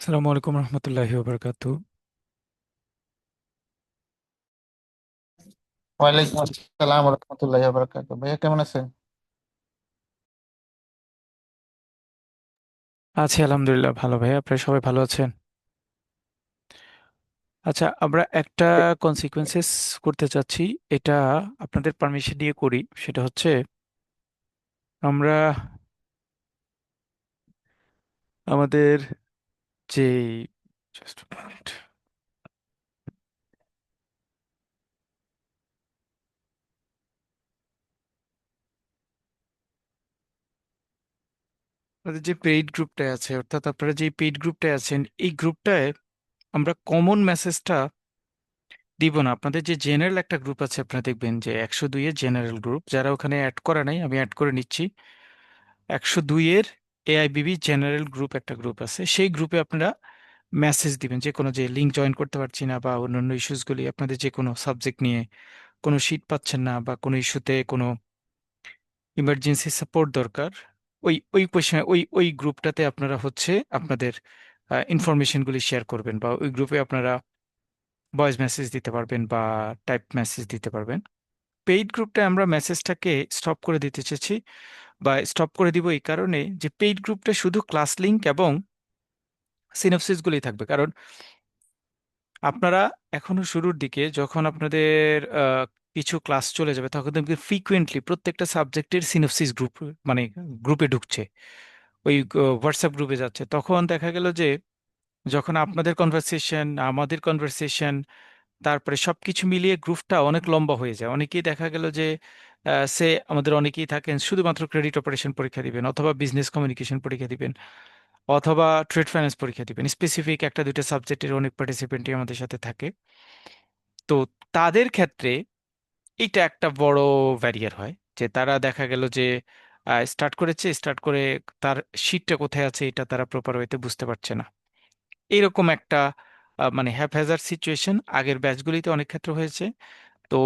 আসসালামু আলাইকুম রহমতুল্লাহি ওবরাকাতু। ওয়ালাইকুম আসসালাম রহমতুল্লাহ বারাকাতুহু। ভাইয়া কেমন আছেন? আছি আলহামদুলিল্লাহ, ভালো ভাই। আপনারা সবাই ভালো আছেন? আচ্ছা, আমরা একটা কনসিকুয়েন্সেস করতে চাচ্ছি। এটা আপনাদের পারমিশন দিয়ে করি। সেটা হচ্ছে আমরা আমাদের যে just a minute. আমাদের যে পেইড গ্রুপটায় আছে, অর্থাৎ আপনারা যে পেইড গ্রুপটায় আছেন, এই গ্রুপটায় আমরা কমন মেসেজটা দিব না। আপনাদের যে জেনারেল একটা গ্রুপ আছে, আপনারা দেখবেন যে 102 এর জেনারেল গ্রুপ, যারা ওখানে অ্যাড করা নাই আমি অ্যাড করে নিচ্ছি। 102 এর এআইবিবি জেনারেল গ্রুপ একটা গ্রুপ আছে, সেই গ্রুপে আপনারা মেসেজ দিবেন যে কোনো, যে লিঙ্ক জয়েন করতে পারছি না বা অন্যান্য ইস্যুসগুলি, আপনাদের যে কোনো সাবজেক্ট নিয়ে কোনো শিট পাচ্ছেন না বা কোনো ইস্যুতে কোনো ইমার্জেন্সি সাপোর্ট দরকার, ওই ওই কোয়েশ্চেন ওই ওই গ্রুপটাতে আপনারা হচ্ছে আপনাদের ইনফরমেশনগুলি শেয়ার করবেন, বা ওই গ্রুপে আপনারা ভয়েস মেসেজ দিতে পারবেন বা টাইপ মেসেজ দিতে পারবেন। পেইড গ্রুপটা আমরা মেসেজটাকে স্টপ করে দিতে চেয়েছি, বা স্টপ করে দিব এই কারণে যে পেইড গ্রুপটা শুধু ক্লাস লিংক এবং সিনপসিসগুলি থাকবে। কারণ আপনারা এখনো শুরুর দিকে, যখন আপনাদের কিছু ক্লাস চলে যাবে, তখন দেখবেন ফ্রিকুয়েন্টলি প্রত্যেকটা সাবজেক্টের সিনপসিস গ্রুপ, মানে গ্রুপে ঢুকছে, ওই হোয়াটসঅ্যাপ গ্রুপে যাচ্ছে। তখন দেখা গেল যে যখন আপনাদের কনভারসেশন, আমাদের কনভারসেশন, তারপরে সবকিছু মিলিয়ে গ্রুপটা অনেক লম্বা হয়ে যায়। অনেকেই দেখা গেল যে সে আমাদের অনেকেই থাকেন শুধুমাত্র ক্রেডিট অপারেশন পরীক্ষা দিবেন, অথবা বিজনেস কমিউনিকেশন পরীক্ষা দিবেন, অথবা ট্রেড ফাইন্যান্স পরীক্ষা দিবেন। স্পেসিফিক একটা দুইটা সাবজেক্টের অনেক পার্টিসিপেন্টই আমাদের সাথে থাকে। তো তাদের ক্ষেত্রে এটা একটা বড় ব্যারিয়ার হয়, যে তারা দেখা গেল যে স্টার্ট করেছে, স্টার্ট করে তার শিটটা কোথায় আছে এটা তারা প্রপার ওয়েতে বুঝতে পারছে না। এইরকম একটা মানে হ্যাপহ্যাজার্ড সিচুয়েশন আগের ব্যাচগুলিতে অনেক ক্ষেত্রে হয়েছে। তো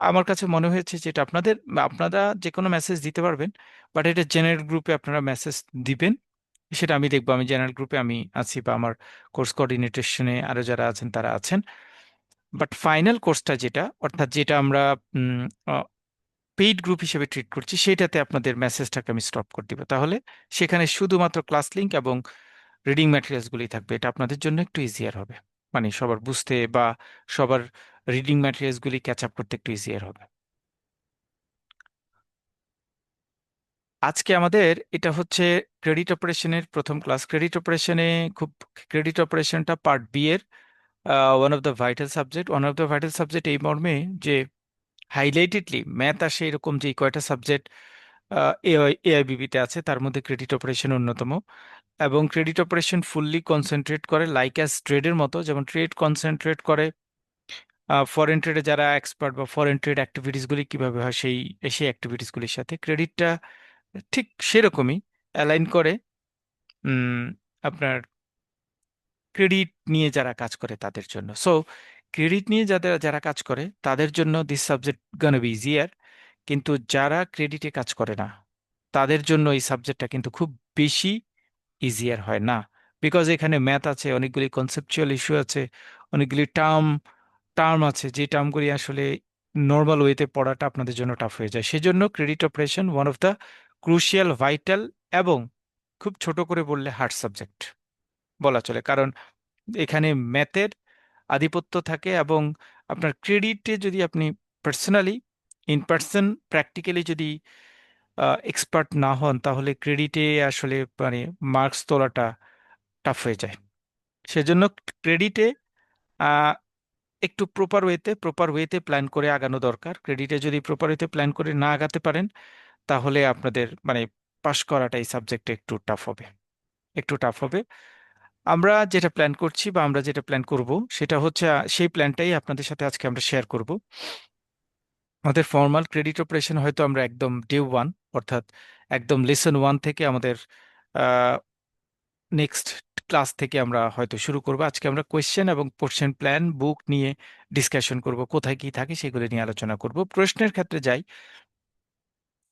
আমার কাছে মনে হয়েছে যে এটা আপনাদের, আপনারা যে কোনো মেসেজ দিতে পারবেন, বাট এটা জেনারেল গ্রুপে আপনারা মেসেজ দিবেন। সেটা আমি দেখবো, আমি জেনারেল গ্রুপে আমি আছি, বা আমার কোর্স কোঅর্ডিনেটেশনে আরো যারা আছেন তারা আছেন। বাট ফাইনাল কোর্সটা যেটা, অর্থাৎ যেটা আমরা পেইড গ্রুপ হিসেবে ট্রিট করছি, সেটাতে আপনাদের মেসেজটাকে আমি স্টপ করে দিব। তাহলে সেখানে শুধুমাত্র ক্লাস লিংক এবং রিডিং ম্যাটেরিয়ালসগুলি থাকবে। এটা আপনাদের জন্য একটু ইজিয়ার হবে, মানে সবার বুঝতে বা সবার রিডিং ম্যাটেরিয়ালসগুলি ক্যাচ আপ করতে একটু ইজিয়ার হবে। আজকে আমাদের এটা হচ্ছে ক্রেডিট অপারেশনের প্রথম ক্লাস। ক্রেডিট অপারেশনে খুব, ক্রেডিট অপারেশনটা পার্ট বি এর one of the vital subject. One of the vital subject এই মর্মে যে হাইলাইটেডলি ম্যাথ আসে, এরকম যে কয়টা সাবজেক্ট এআইবিবিতে আছে, তার মধ্যে ক্রেডিট অপারেশন অন্যতম। এবং ক্রেডিট অপারেশন ফুললি কনসেন্ট্রেট করে লাইক অ্যাজ ট্রেডের মতো, যেমন ট্রেড কনসেন্ট্রেট করে ফরেন ট্রেডে যারা এক্সপার্ট, বা ফরেন ট্রেড অ্যাক্টিভিটিসগুলি কিভাবে হয় সেই সেই অ্যাক্টিভিটিসগুলির সাথে ক্রেডিটটা ঠিক সেরকমই অ্যালাইন করে। উম, আপনার ক্রেডিট নিয়ে যারা কাজ করে তাদের জন্য। সো ক্রেডিট নিয়ে যাদের যারা কাজ করে তাদের জন্য দিস সাবজেক্ট গান বি ইজিয়ার। কিন্তু যারা ক্রেডিটে কাজ করে না, তাদের জন্য এই সাবজেক্টটা কিন্তু খুব বেশি ইজিয়ার হয় না। বিকজ এখানে ম্যাথ আছে, অনেকগুলি কনসেপচুয়াল ইস্যু আছে, অনেকগুলি টার্ম টার্ম আছে, যে টার্মগুলি আসলে নর্মাল ওয়েতে পড়াটা আপনাদের জন্য টাফ হয়ে যায়। সেজন্য credit operation one of the crucial, vital এবং খুব ছোট করে বললে হার্ড সাবজেক্ট বলা চলে। কারণ এখানে ম্যাথের আধিপত্য থাকে, এবং আপনার ক্রেডিটে যদি আপনি পার্সোনালি, ইন পার্সন, প্র্যাকটিক্যালি যদি এক্সপার্ট না হন, তাহলে ক্রেডিটে আসলে মানে মার্কস তোলাটা টাফ হয়ে যায়। সেজন্য ক্রেডিটে একটু প্রপার ওয়েতে প্ল্যান করে আগানো দরকার। ক্রেডিটে যদি প্রপার ওয়েতে প্ল্যান করে না আগাতে পারেন, তাহলে আপনাদের মানে পাশ করাটা এই সাবজেক্টে একটু টাফ হবে, একটু টাফ হবে। আমরা যেটা প্ল্যান করছি, বা আমরা যেটা প্ল্যান করব, সেটা হচ্ছে সেই প্ল্যানটাই আপনাদের সাথে আজকে আমরা শেয়ার করব। আমাদের ফর্মাল ক্রেডিট অপারেশন হয়তো আমরা একদম ডে ওয়ান, অর্থাৎ একদম লেসন ওয়ান থেকে আমাদের নেক্সট ক্লাস থেকে আমরা হয়তো শুরু করব। আজকে আমরা কোয়েশ্চেন এবং কোশ্চেন প্ল্যান বুক নিয়ে ডিসকাশন করব, কোথায় কি থাকে সেগুলো নিয়ে আলোচনা করব। প্রশ্নের ক্ষেত্রে যাই,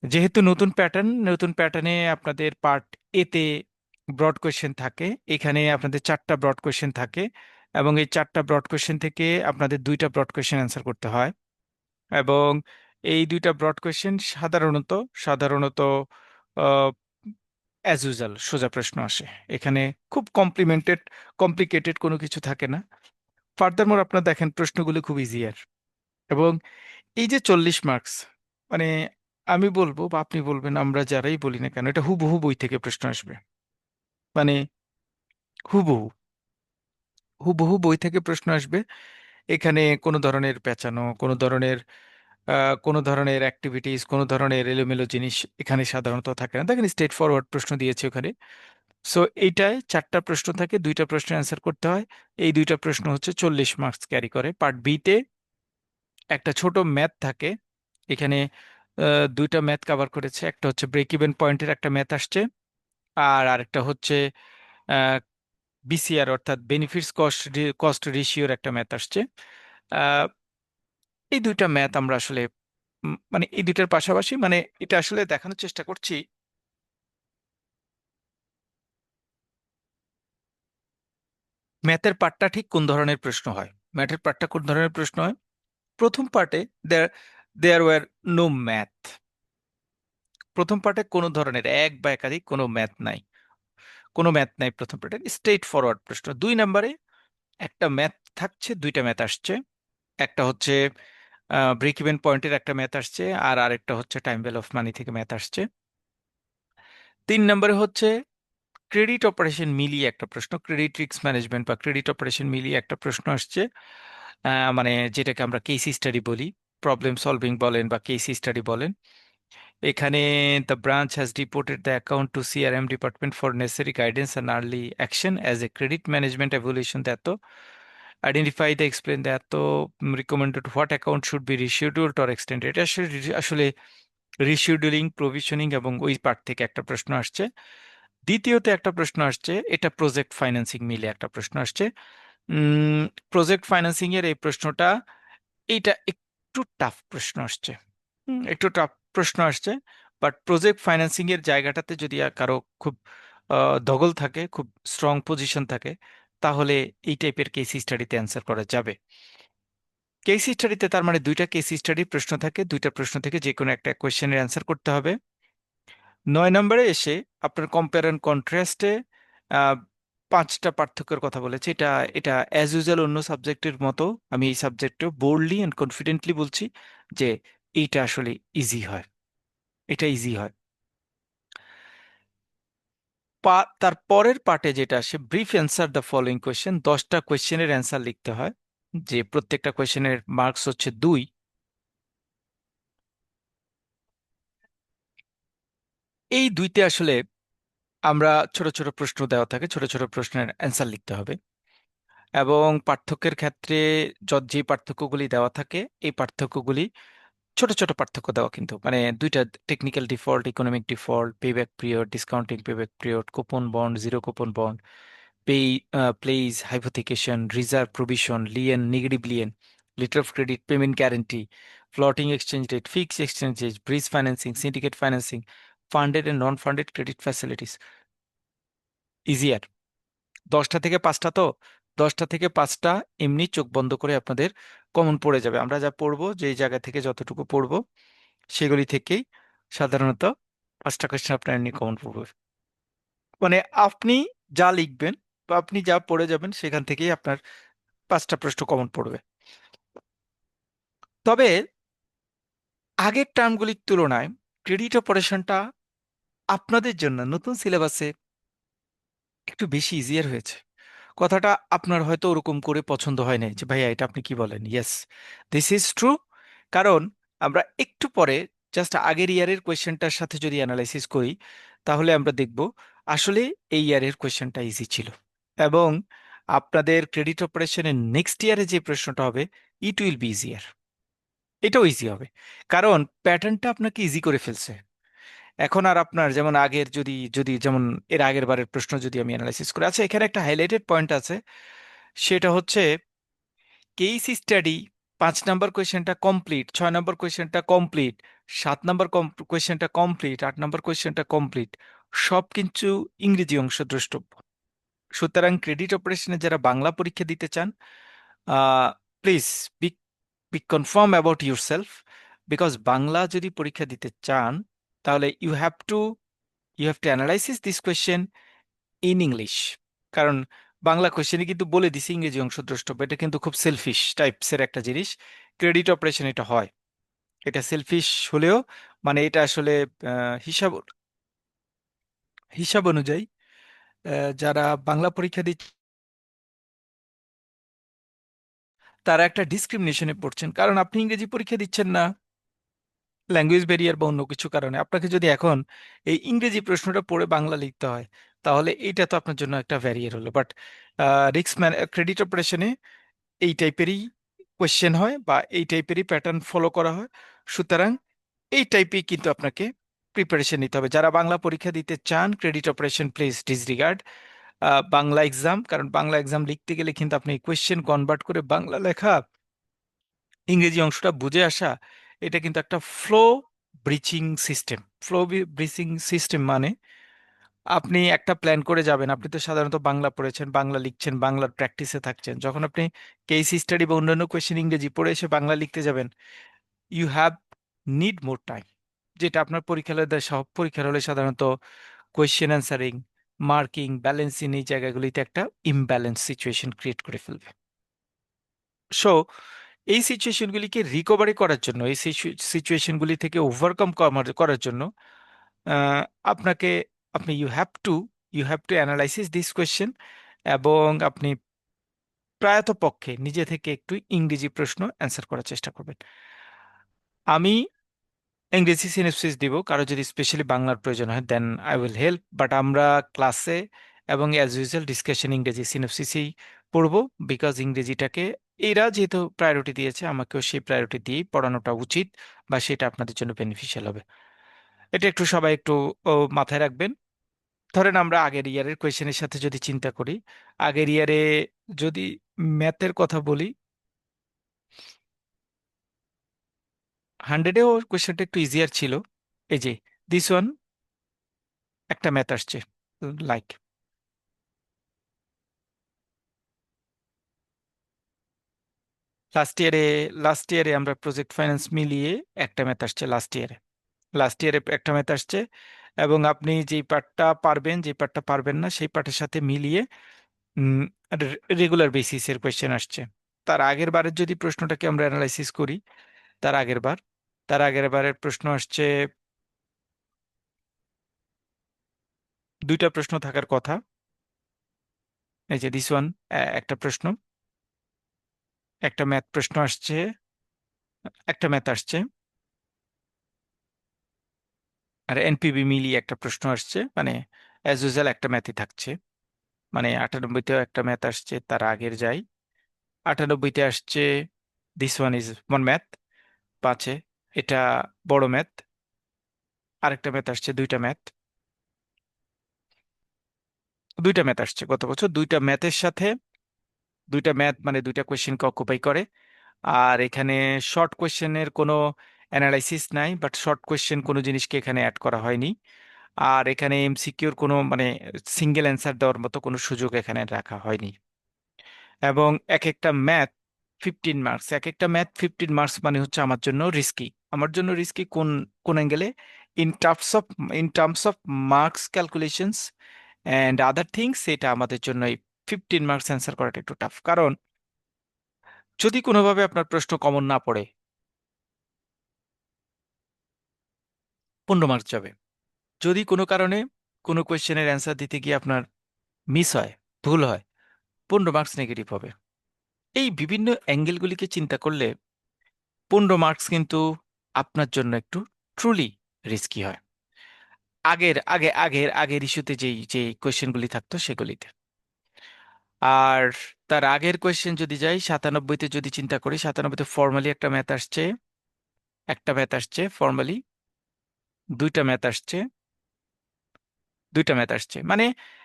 যেহেতু নতুন প্যাটার্ন, নতুন প্যাটার্নে আপনাদের পার্ট এতে ব্রড কোয়েশ্চেন থাকে। এখানে আপনাদের 4টা ব্রড কোয়েশ্চেন থাকে, এবং এই 4টা ব্রড কোয়েশ্চেন থেকে আপনাদের 2টা ব্রড কোয়েশ্চেন অ্যান্সার করতে হয়। এবং এই 2টা ব্রড কোয়েশ্চেন সাধারণত সাধারণত অ্যাজ ইউজাল সোজা প্রশ্ন আসে। এখানে খুব কমপ্লিকেটেড কোনো কিছু থাকে না। ফার্দারমোর আপনার দেখেন প্রশ্নগুলো খুব ইজিয়ার। এবং এই যে 40 মার্কস, মানে আমি বলবো বা আপনি বলবেন, আমরা যারাই বলি না কেন, এটা হুবহু বই থেকে প্রশ্ন আসবে। মানে হুবহু হুবহু বই থেকে প্রশ্ন আসবে। এখানে কোনো ধরনের পেঁচানো, কোনো ধরনের অ্যাক্টিভিটিস, কোনো ধরনের এলোমেলো জিনিস এখানে সাধারণত থাকে না। দেখেন স্ট্রেট ফরওয়ার্ড প্রশ্ন দিয়েছে ওখানে। সো এইটায় 4টা প্রশ্ন থাকে, 2টা প্রশ্নের অ্যান্সার করতে হয়। এই 2টা প্রশ্ন হচ্ছে 40 মার্কস ক্যারি করে। পার্ট বিতে একটা ছোট ম্যাথ থাকে। এখানে 2টা ম্যাথ কভার করেছে। একটা হচ্ছে ব্রেক ইভেন পয়েন্টের একটা ম্যাথ আসছে, আর আরেকটা হচ্ছে বিসিআর অর্থাৎ বেনিফিটস কস্ট রেশিওর একটা ম্যাথ আসছে। আহ, এই 2টা ম্যাথ আমরা আসলে মানে এই 2টার পাশাপাশি, মানে এটা আসলে দেখানোর চেষ্টা করছি ম্যাথের পার্টটা ঠিক কোন ধরনের প্রশ্ন হয়। ম্যাথের পার্টটা কোন ধরনের প্রশ্ন হয়? প্রথম পার্টে দেয়ার দেয়ার ওয়ার নো ম্যাথ। প্রথম পার্টে কোনো ধরনের এক বা একাধিক কোনো ম্যাথ নাই, কোনো ম্যাথ নাই প্রথম পার্টে, স্ট্রেট ফরওয়ার্ড প্রশ্ন। 2 নম্বরে একটা ম্যাথ থাকছে, 2টা ম্যাথ আসছে। একটা হচ্ছে ব্রেক ইভেন পয়েন্টের একটা ম্যাথ আসছে, আর আরেকটা হচ্ছে টাইম ভ্যালু অফ মানি থেকে ম্যাথ আসছে। 3 নম্বরে হচ্ছে ক্রেডিট অপারেশন মিলিয়ে একটা প্রশ্ন, ক্রেডিট রিস্ক ম্যানেজমেন্ট বা ক্রেডিট অপারেশন মিলিয়ে একটা প্রশ্ন আসছে। মানে যেটাকে আমরা কেস স্টাডি বলি, প্রবলেম সলভিং বলেন বা কেস স্টাডি বলেন। এখানে the branch has reported the account to CRM department for necessary guidance and early action as a credit management evolution the at identify the explain the at recommended what account should be rescheduled or extended. এটা আসলে rescheduling, provisioning এবং ওই part থেকে একটা প্রশ্ন আসছে। দ্বিতীয়তে একটা প্রশ্ন আসছে, এটা প্রজেক্ট ফাইন্যান্সিং মিলে একটা প্রশ্ন আসছে। প্রজেক্ট ফাইন্যান্সিং এর এই প্রশ্নটা, এইটা একটু টাফ প্রশ্ন আসছে। একটু টাফ প্রশ্ন আসছে। বাট প্রজেক্ট ফাইন্যান্সিং এর জায়গাটাতে যদি কারো খুব দখল থাকে, খুব স্ট্রং পজিশন থাকে, তাহলে এই টাইপের কেস স্টাডিতে অ্যান্সার করা যাবে। কেস স্টাডিতে তার মানে 2টা কেস স্টাডি প্রশ্ন থাকে, 2টা প্রশ্ন থেকে যে কোনো একটা কোয়েশ্চেনের অ্যান্সার করতে হবে। 9 নম্বরে এসে আপনার কম্পেয়ার অ্যান্ড কন্ট্রাস্টে 5টা পার্থক্যের কথা বলেছে। এটা এটা অ্যাজ ইউজুয়াল অন্য সাবজেক্টের মতো আমি এই সাবজেক্টেও বোল্ডলি অ্যান্ড কনফিডেন্টলি বলছি যে এইটা আসলে ইজি হয়, এটা ইজি হয়। তার পরের পার্টে যেটা আসে, brief answer the following question, 10টা কোয়েশ্চেনের অ্যান্সার লিখতে হয়, যে প্রত্যেকটা কোয়েশ্চেনের মার্কস হচ্ছে 2। এই 2তে আসলে আমরা ছোট ছোট প্রশ্ন দেওয়া থাকে, ছোট ছোট প্রশ্নের অ্যান্সার লিখতে হবে। এবং পার্থক্যের ক্ষেত্রে যে পার্থক্যগুলি দেওয়া থাকে, এই পার্থক্যগুলি ছোট ছোট পার্থক্য দেওয়া, কিন্তু মানে 2টা, technical default, economic default, payback period, discounting payback period, coupon bond, zero coupon bond, pay pledge, hypothecation, reserve provision, lien, negative lien, letter of credit, payment guarantee, floating exchange rate, fixed exchange rate, bridge financing, syndicate financing, funded and non funded credit facilities. Easier. 10টা থেকে 5টা তো, 10টা থেকে 5টা এমনি চোখ বন্ধ করে আপনাদের কমন পড়ে যাবে। আমরা যা পড়বো, যেই জায়গা থেকে যতটুকু পড়বো সেগুলি থেকেই সাধারণত 5টা কোয়েশ্চেন আপনার এমনি কমন পড়বে। মানে আপনি যা লিখবেন বা আপনি যা পড়ে যাবেন সেখান থেকেই আপনার 5টা প্রশ্ন কমন পড়বে। তবে আগের টার্মগুলির তুলনায় ক্রেডিট অপারেশনটা আপনাদের জন্য নতুন সিলেবাসে একটু বেশি ইজিয়ার হয়েছে। কথাটা আপনার হয়তো ওরকম করে পছন্দ হয় নাই যে ভাইয়া এটা আপনি কি বলেন। Yes, this is true. কারণ আমরা একটু পরে জাস্ট আগের ইয়ারের কোয়েশ্চেনটার সাথে যদি অ্যানালাইসিস করি, তাহলে আমরা দেখব আসলে এই ইয়ারের কোয়েশ্চেনটা ইজি ছিল। এবং আপনাদের ক্রেডিট অপারেশনের নেক্সট ইয়ারে যে প্রশ্নটা হবে, ইট উইল বি ইজিয়ার। এটাও ইজি হবে, কারণ প্যাটার্নটা আপনাকে ইজি করে ফেলছে। এখন আর আপনার যেমন আগের, যদি যদি যেমন এর আগের বারের প্রশ্ন যদি আমি অ্যানালাইসিস করি, আচ্ছা এখানে একটা হাইলাইটেড পয়েন্ট আছে, সেটা হচ্ছে কেস স্টাডি 5 নম্বর কোয়েশ্চেনটা কমপ্লিট, 6 নম্বর কোয়েশ্চেনটা কমপ্লিট, 7 নম্বর কোয়েশ্চেনটা কমপ্লিট, 8 নম্বর কোয়েশ্চেনটা কমপ্লিট। সব কিন্তু ইংরেজি অংশ দ্রষ্টব্য। সুতরাং ক্রেডিট অপারেশনে যারা বাংলা পরীক্ষা দিতে চান, please be be confirm about yourself, because Bangla যদি পরীক্ষা দিতে চান তাহলে you have to analysis this question in English. কারণ বাংলা কোয়েশ্চেনে কিন্তু বলে দিছে ইংরেজি অংশ দ্রষ্টব্য, এটা কিন্তু খুব সেলফিশ টাইপসের একটা জিনিস। ক্রেডিট অপারেশন এটা হয়, এটা সেলফিশ হলেও মানে এটা আসলে হিসাব হিসাব অনুযায়ী যারা বাংলা পরীক্ষা দিচ্ছে তারা একটা ডিসক্রিমিনেশনে পড়ছেন, কারণ আপনি ইংরেজি পরীক্ষা দিচ্ছেন না ল্যাঙ্গুয়েজ ব্যারিয়ার বা অন্য কিছু কারণে। আপনাকে যদি এখন এই ইংরেজি প্রশ্নটা পড়ে বাংলা লিখতে হয়, তাহলে এইটা তো আপনার জন্য একটা ব্যারিয়ার হলো। বাট রিস্ক ক্রেডিট অপারেশনে এই টাইপেরই কোয়েশ্চেন হয় বা এই টাইপেরই প্যাটার্ন ফলো করা হয়। সুতরাং এই টাইপেই কিন্তু আপনাকে প্রিপারেশন নিতে হবে। যারা বাংলা পরীক্ষা দিতে চান credit operation please disregard Bangla exam, কারণ বাংলা এক্সাম লিখতে গেলে কিন্তু আপনি কোয়েশ্চেন কনভার্ট করে বাংলা লেখা, ইংরেজি অংশটা বুঝে আসা, এটা কিন্তু একটা ফ্লো ব্রিচিং সিস্টেম। ফ্লো ব্রিচিং সিস্টেম মানে আপনি একটা প্ল্যান করে যাবেন। আপনি তো সাধারণত বাংলা পড়েছেন, বাংলা লিখছেন, বাংলার প্র্যাকটিসে থাকছেন। যখন আপনি কেস স্টাডি বা অন্যান্য কোয়েশ্চেন ইংরেজি পড়ে এসে বাংলা লিখতে যাবেন, you have need more time. যেটা আপনার পরীক্ষার হলে সব পরীক্ষার হলে সাধারণত কোয়েশ্চেন অ্যান্সারিং, মার্কিং, ব্যালেন্সিং এই জায়গাগুলিতে একটা ইমব্যালেন্স সিচুয়েশন ক্রিয়েট করে ফেলবে। সো এই সিচুয়েশনগুলিকে রিকভারি করার জন্য, এই সিচুয়েশনগুলি থেকে ওভারকাম করার জন্য আহ, আপনাকে আপনি you have to analysis this question, এবং আপনি প্রায়ত পক্ষে নিজে থেকে একটু ইংরেজি প্রশ্ন অ্যান্সার করার চেষ্টা করবেন। আমি ইংরেজি সিনপসিস দিব, কারো যদি স্পেশালি বাংলার প্রয়োজন হয় then I will help. But আমরা ক্লাসে এবং অ্যাজ ইউজুয়াল ডিসকাশন ইংরেজি সিনপসিসই পড়বো, বিকজ ইংরেজিটাকে এরা যেহেতু প্রায়োরিটি দিয়েছে, আমাকেও সেই প্রায়োরিটি দিয়েই পড়ানোটা উচিত, বা সেটা আপনাদের জন্য বেনিফিশিয়াল হবে। এটা একটু সবাই একটু মাথায় রাখবেন। ধরেন আমরা আগের ইয়ারের কোয়েশ্চেনের সাথে যদি চিন্তা করি, আগের ইয়ারে যদি ম্যাথের কথা বলি, 100-এও কোয়েশ্চেনটা একটু ইজিয়ার ছিল। এই যে দিস ওয়ান, একটা ম্যাথ আসছে লাইক লাস্ট ইয়ারে লাস্ট ইয়ারে আমরা প্রজেক্ট ফাইন্যান্স মিলিয়ে একটা ম্যাথ আসছে লাস্ট ইয়ারে একটা ম্যাথ আসছে, এবং আপনি যেই পার্টটা পারবেন যেই পার্টটা পারবেন না সেই পার্টের সাথে মিলিয়ে রেগুলার বেসিসের কোয়েশ্চেন আসছে। তার আগের বারের যদি প্রশ্নটাকে আমরা অ্যানালাইসিস করি, তার আগের বার তার আগের বারের প্রশ্ন আসছে, দুইটা প্রশ্ন থাকার কথা। এই যে দিস ওয়ান, একটা প্রশ্ন, একটা ম্যাথ প্রশ্ন আসছে, একটা ম্যাথ আসছে, আর এনপিবি মিলিয়ে একটা প্রশ্ন আসছে। মানে অ্যাজ ইউজুয়াল একটা ম্যাথই থাকছে। মানে 98-তেও একটা ম্যাথ আসছে, তার আগের যাই 98-তে আসছে this one is one math, 5-এ এটা বড় ম্যাথ, আরেকটা ম্যাথ আসছে, দুইটা ম্যাথ আসছে গত বছর। দুইটা ম্যাথ মানে দুইটা কোয়েশ্চেনকে অকুপাই করে। আর এখানে শর্ট কোয়েশ্চেনের কোনো অ্যানালাইসিস নাই, বাট শর্ট কোয়েশ্চেন কোনো জিনিসকে এখানে অ্যাড করা হয়নি। আর এখানে এমসিকিউর কোনো মানে সিঙ্গেল অ্যান্সার দেওয়ার মতো কোনো সুযোগ এখানে রাখা হয়নি। এবং এক একটা ম্যাথ 15 মার্কস মানে হচ্ছে আমার জন্য রিস্কি কোন কোন অ্যাঙ্গেলে, in terms of marks calculations and other things. এটা আমাদের জন্য এই 15 মার্কস অ্যান্সার করাটা একটু টাফ, কারণ যদি কোনোভাবে আপনার প্রশ্ন কমন না পড়ে 15 মার্কস যাবে। যদি কোনো কারণে কোনো কোয়েশ্চেনের অ্যান্সার দিতে গিয়ে আপনার মিস হয়, ভুল হয়, 15 মার্কস নেগেটিভ হবে। এই বিভিন্ন অ্যাঙ্গেলগুলিকে চিন্তা করলে 15 মার্কস কিন্তু আপনার জন্য একটু ট্রুলি রিস্কি হয়, আগের ইস্যুতে যেই যে কোয়েশ্চেনগুলি থাকতো সেগুলিতে। আর তার আগের কোয়েশ্চেন যদি যাই 97-তে, যদি চিন্তা করি 97-তে ফর্মালি একটা ম্যাথ আসছে ফর্মালি, দুইটা ম্যাথ আসছে দুইটা ম্যাথ আসছে মানে